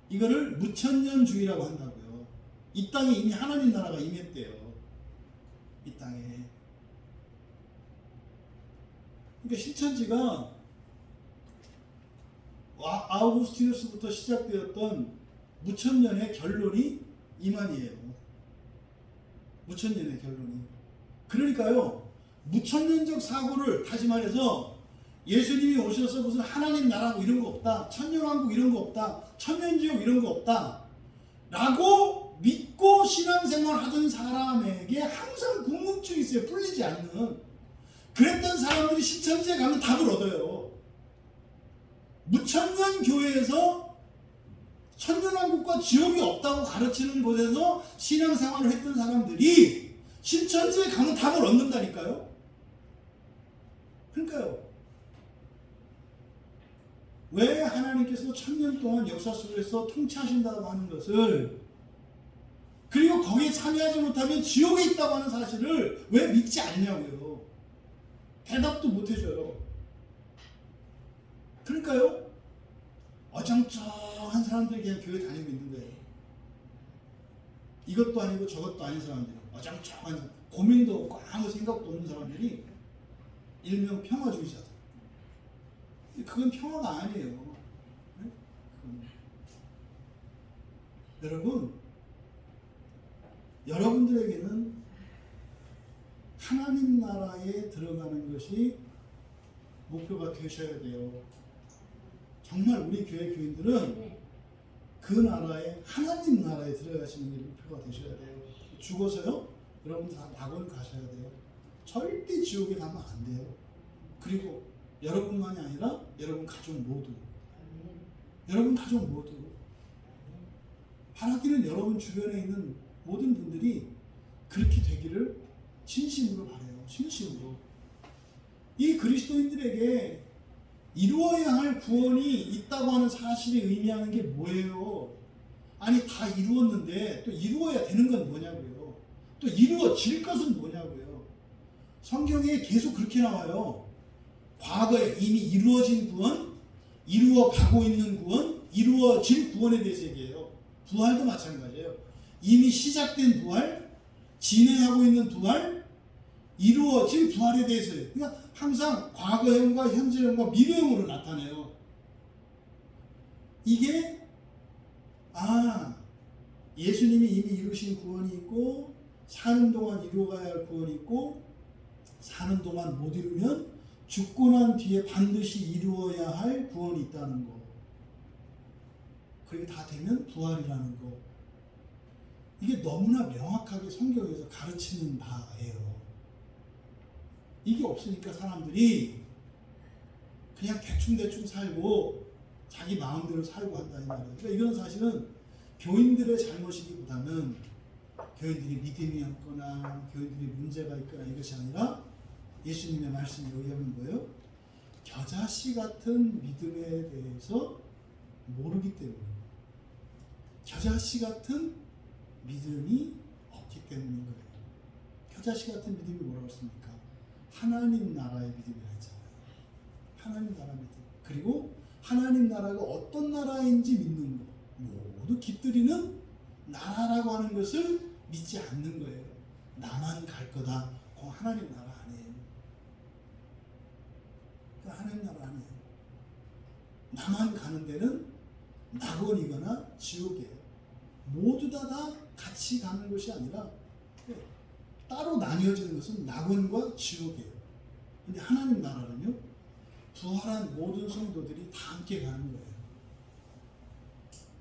이거를 무천년주의라고 한다고요. 이 땅에 이미 하나님 나라가 임했대요. 이 땅에. 그러니까 신천지가 아우구스티누스부터 시작되었던 무천년의 결론이 이만이에요. 무천년의 결론이. 그러니까요. 무천년적 사고를 다시 말해서 예수님이 오셔서 무슨 하나님 나라고 이런 거 없다. 천년왕국 이런 거 없다. 천년지옥 이런 거 없다. 라고 믿고 신앙생활 하던 사람에게 항상 궁금증이 있어요. 풀리지 않는. 그랬던 사람들이 신천지에 가면 답을 얻어요. 무천년 교회에서 천년왕국과 지옥이 없다고 가르치는 곳에서 신앙생활을 했던 사람들이 신천지에 가면 답을 얻는다니까요. 그러니까요. 왜 하나님께서 천년 동안 역사 속에서 통치하신다고 하는 것을, 그리고 거기에 참여하지 못하면 지옥에 있다고 하는 사실을 왜 믿지 않냐고요. 대답도 못 해줘요. 그러니까요. 어정쩡한 사람들이 그냥 교회 다니고 있는 거예요. 이것도 아니고 저것도 아닌 사람들이, 어정쩡한, 고민도 없고 아무 생각도 없는 사람들이 일명 평화주의자들. 그건 평화가 아니에요. 네? 여러분, 여러분들에게는 하나님 나라에 들어가는 것이 목표가 되셔야 돼요. 정말 우리 교회 교인들은 그 나라에, 하나님 나라에 들어가시는 게 목표가 되셔야 돼요. 죽어서요, 여러분 다 낙원 가셔야 돼요. 절대 지옥에 가면 안 돼요. 그리고 여러분만이 아니라 여러분 가족 모두, 여러분 가족 모두, 바라기는 여러분 주변에 있는 모든 분들이 그렇게 되기를 진심으로 바라요. 진심으로. 이 그리스도인들에게 이루어야 할 구원이 있다고 하는 사실이 의미하는 게 뭐예요? 아니 다 이루었는데 또 이루어야 되는 건 뭐냐고요. 또 이루어질 것은 뭐냐고요. 성경에 계속 그렇게 나와요. 과거에 이미 이루어진 구원, 이루어 가고 있는 구원, 이루어질 구원에 대해서 얘기해요. 부활도 마찬가지예요. 이미 시작된 부활, 진행하고 있는 부활, 이루어질 부활에 대해서요. 그러니까 항상 과거형과 현재형과 미래형으로 나타내요. 이게 예수님이 이미 이루신 구원이 있고 사는 동안 이루어가야 할 구원이 있고 사는 동안 못 이루면 죽고 난 뒤에 반드시 이루어야 할 구원이 있다는 거. 그게 다 되면 부활이라는 거. 이게 너무나 명확하게 성경에서 가르치는 바예요. 이게 없으니까 사람들이 그냥 대충대충 살고 자기 마음대로 살고 한다 이 말이에요. 그러니까 이건 사실은 교인들의 잘못이기보다는 교인들이 믿음이 없거나 교인들이 문제가 있거나 이것이 아니라 예수님의 말씀에 의하면 뭐예요? 겨자씨 같은 믿음에 대해서 모르기 때문이에요. 겨자씨 같은 믿음이 없기 때문인 거예요. 겨자씨 같은 믿음이 뭐라고 했습니까? 하나님 나라의 믿음이라 했잖아요. 하나님 나라 믿음. 그리고 하나님 나라가 어떤 나라인지 믿는 거. 모두 깃들이는 나라라고 하는 것을 믿지 않는 거예요. 나만 갈 거다. 그거 하나님 나라 아니에요. 그 하나님 나라 아니에요. 나만 가는 데는 낙원이거나 지옥이에요. 모두 다 같이 가는 것이 아니라 따로 나뉘어지는 것은 낙원과 지옥이에요. 근데 하나님 나라는요, 부활한 모든 성도들이 다 함께 가는 거예요.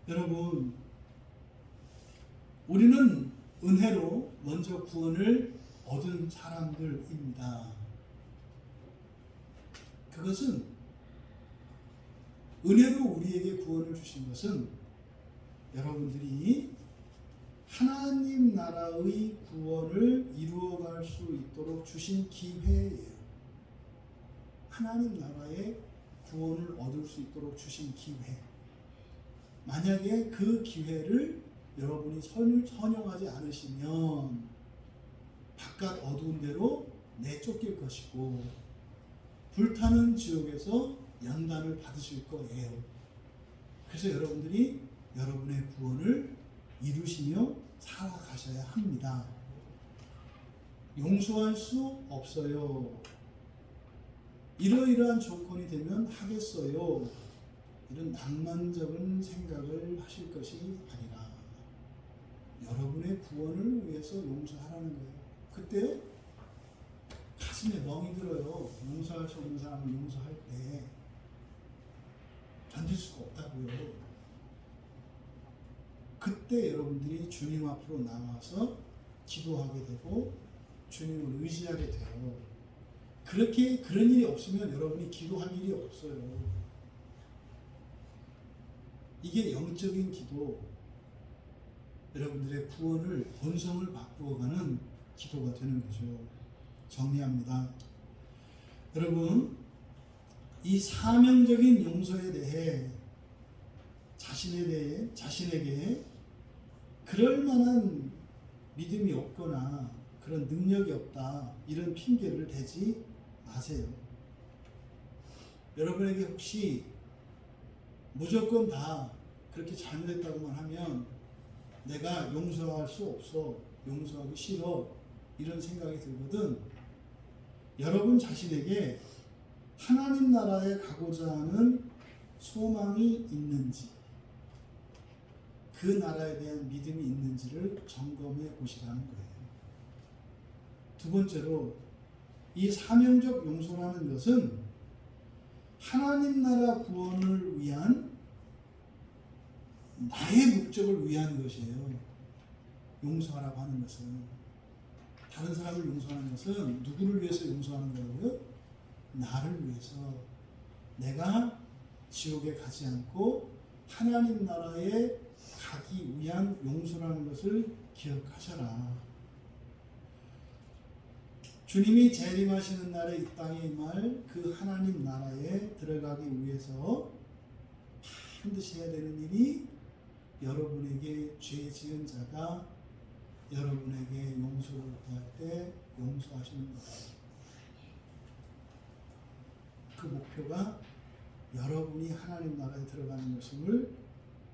여러분, 우리는 은혜로 먼저 구원을 얻은 사람들입니다. 그것은 은혜로 우리에게 구원을 주신 것은 여러분들이 하나님 나라의 구원을 이루어갈 수 있도록 주신 기회예요. 하나님 나라의 구원을 얻을 수 있도록 주신 기회. 만약에 그 기회를 여러분이 선용하지 않으시면 바깥 어두운 데로 내쫓길 것이고 불타는 지옥에서 연단을 받으실 거예요. 그래서 여러분들이 여러분의 구원을 이루시며 살아가셔야 합니다. 용서할 수 없어요. 이러이러한 조건이 되면 하겠어요. 이런 낭만적인 생각을 하실 것이 아니라 여러분의 구원을 위해서 용서하라는 거예요. 그때 가슴에 멍이 들어요. 용서할 수 없는 사람을 용서할 때 견딜 수가 없다고요. 그때 여러분들이 주님 앞으로 나와서 기도하게 되고 주님을 의지하게 돼요. 그런 일이 없으면 여러분이 기도할 일이 없어요. 이게 영적인 기도, 여러분들의 구원을 본성을 바꾸어가는 기도가 되는 거죠. 정리합니다. 여러분, 이 사명적인 용서에 대해 자신에게 그럴 만한 믿음이 없거나 그런 능력이 없다, 이런 핑계를 대지 마세요. 여러분에게 혹시 무조건 다 그렇게 잘못했다고만 하면 내가 용서할 수 없어, 용서하기 싫어, 이런 생각이 들거든 여러분 자신에게 하나님 나라에 가고자 하는 소망이 있는지, 그 나라에 대한 믿음이 있는지를 점검해 보시라는 거예요. 두 번째로, 이 사명적 용서라는 것은 하나님 나라 구원을 위한 나의 목적을 위한 것이에요. 용서하라고 하는 것은, 다른 사람을 용서하는 것은 누구를 위해서 용서하는 거고요? 나를 위해서. 내가 지옥에 가지 않고 하나님 나라에 가기 위한 용서라는 것을 기억하셔라. 주님이 재림하시는 날에 이 땅에 임할 그 하나님 나라에 들어가기 위해서 반드시 해야 되는 일이 여러분에게 죄 지은 자가 여러분에게 용서를 구할 때 용서하시는 거예요. 그 목표가 여러분이 하나님 나라에 들어가는 것임을,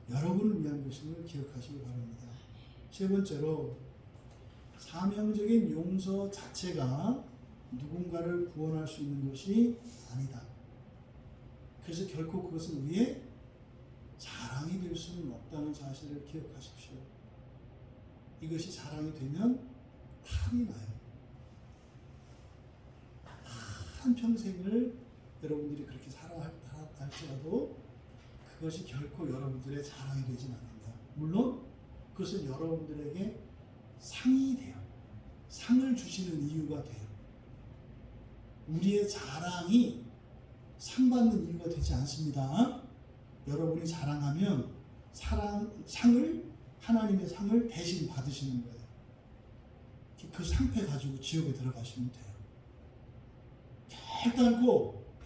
여러분을 위한 것임을 기억하시기 바랍니다. 세 번째로, 사명적인 용서 자체가 누군가를 구원할 수 있는 것이 아니다. 그래서 결코 그것을 위해 자랑이 될 수는 없다는 사실을 기억하십시오. 이것이 자랑이 되면 탈이 나요. 한평생을 여러분들이 그렇게 살아왔다 할지라도 그것이 결코 여러분들의 자랑이 되진 않는다. 물론 그것은 여러분들에게 상이 돼요. 상을 주시는 이유가 돼요. 우리의 자랑이 상 받는 이유가 되지 않습니다. 여러분이 자랑하면 상을, 하나님의 상을 대신 받으시는 거예요. 그 상패 가지고 지옥에 들어가시면 돼요.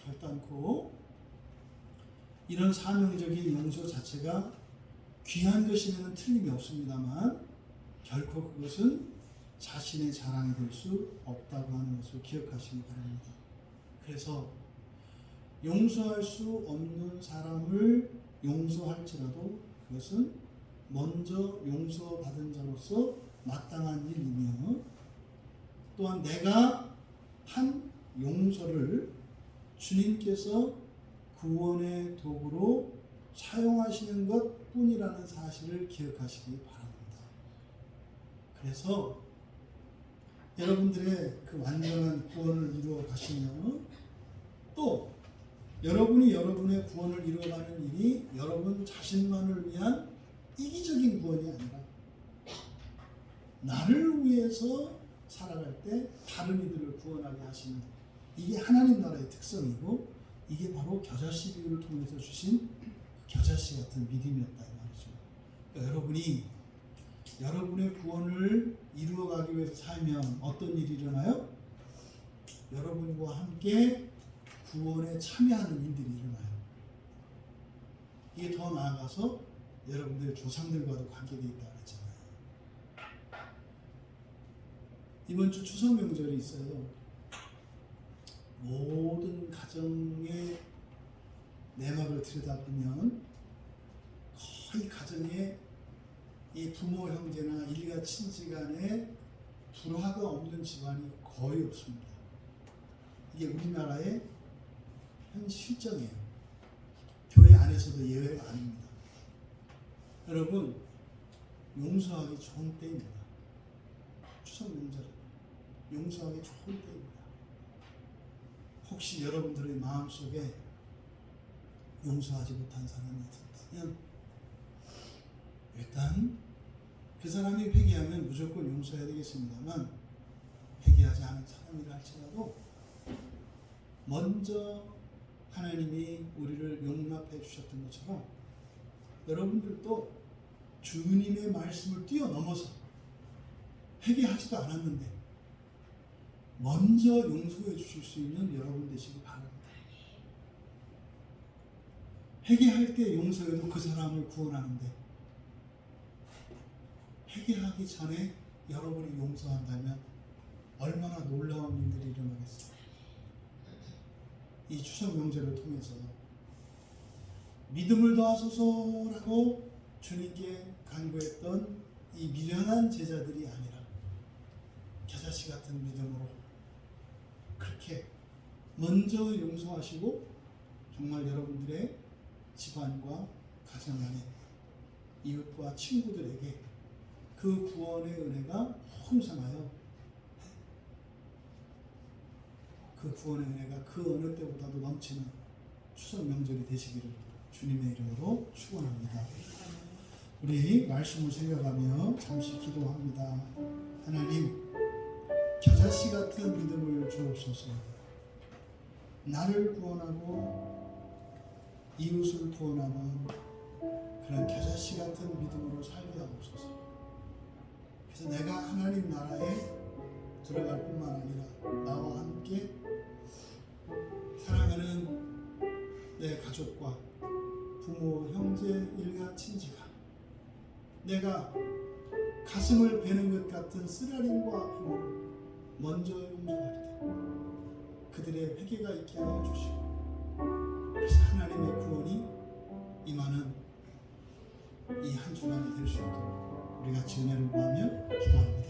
결단코 이런 사명적인 용서 자체가 귀한 것이면 틀림이 없습니다만 결코 그것은 자신의 자랑이 될 수 없다고 하는 것을 기억하시기 바랍니다. 그래서 용서할 수 없는 사람을 용서할지라도 그것은 먼저 용서받은 자로서 마땅한 일이며, 또한 내가 한 용서를 주님께서 구원의 도구로 사용하시는 것 뿐이라는 사실을 기억하시기 바랍니다. 그래서 여러분들의 그 완전한 구원을 이루어 가시면, 또 여러분이 여러분의 구원을 이루어가는 일이 여러분 자신만을 위한 이기적인 구원이 아니라 나를 위해서 살아갈 때 다른 이들을 구원하게 하시는, 이게 하나님 나라의 특성이고, 이게 바로 겨자씨 비유를 통해서 주신 겨자씨 같은 믿음이었다 이 말이죠. 그러니까 여러분이 여러분의 구원을 이루어가기 위해서 살면 어떤 일이 일어나요? 여러분과 함께 구원에 참여하는 일들이 일어나요. 이게 더 나아가서 여러분들의 조상들과도 관계되어 있다고 했잖아요. 이번 주 추석 명절이 있어요. 모든 가정의 내막을 들여다보면 거의 가정에 이 부모 형제나 일가 친지 간에 불화가 없는 집안이 거의 없습니다. 이게 우리나라의 현 실정이에요. 교회 안에서도 예외가 아닙니다. 여러분, 용서하기 좋은 때입니다. 추석 명절 용서하기 좋은 때입니다. 혹시 여러분들의 마음속에 용서하지 못한 사람이 있다면 일단 그 사람이 회개하면 무조건 용서해야 되겠습니다만, 회개하지 않은 사람이라 할지라도 먼저 하나님이 우리를 용납해 주셨던 것처럼 여러분들도 주님의 말씀을 뛰어넘어서 회개하지도 않았는데 먼저 용서해 주실 수 있는 여러분 되시기 바랍니다. 회개할 때 용서해도 그 사람을 구원하는데, 회개하기 전에 여러분이 용서한다면 얼마나 놀라운 일들이 일어나겠어요. 이 추석 명절을 통해서 믿음을 더하소서라고 주님께 간구했던 이 미련한 제자들이 아니라 겨자씨 같은 믿음으로 그렇게 먼저 용서하시고 정말 여러분들의 집안과 가정 안에 이웃과 친구들에게 그 구원의 은혜가 풍성하여, 그 구원의 은혜가 그 어느 때보다도 넘치는 추석 명절이 되시기를 주님의 이름으로 축원합니다. 우리 말씀을 생각하며 잠시 기도합니다. 하나님, 겨자씨 같은 믿음을 주옵소서. 나를 구원하고 이웃을 구원하는 그런 겨자씨 같은 믿음으로 살게 하옵소서. 그래서 내가 하나님 나라에 들어갈 뿐만 아니라 나와 함께 사랑하는 내 가족과 부모, 형제, 일가, 친지가 내가 가슴을 베는 것 같은 쓰라림과 아픔으로 먼저 용서할 때 그들의 회개가 있게 하여 주시고, 그래서 하나님의 구원이 임하는 이 한 주간이 될 수 있도록 우리가 은혜를 구하며 기도합니다.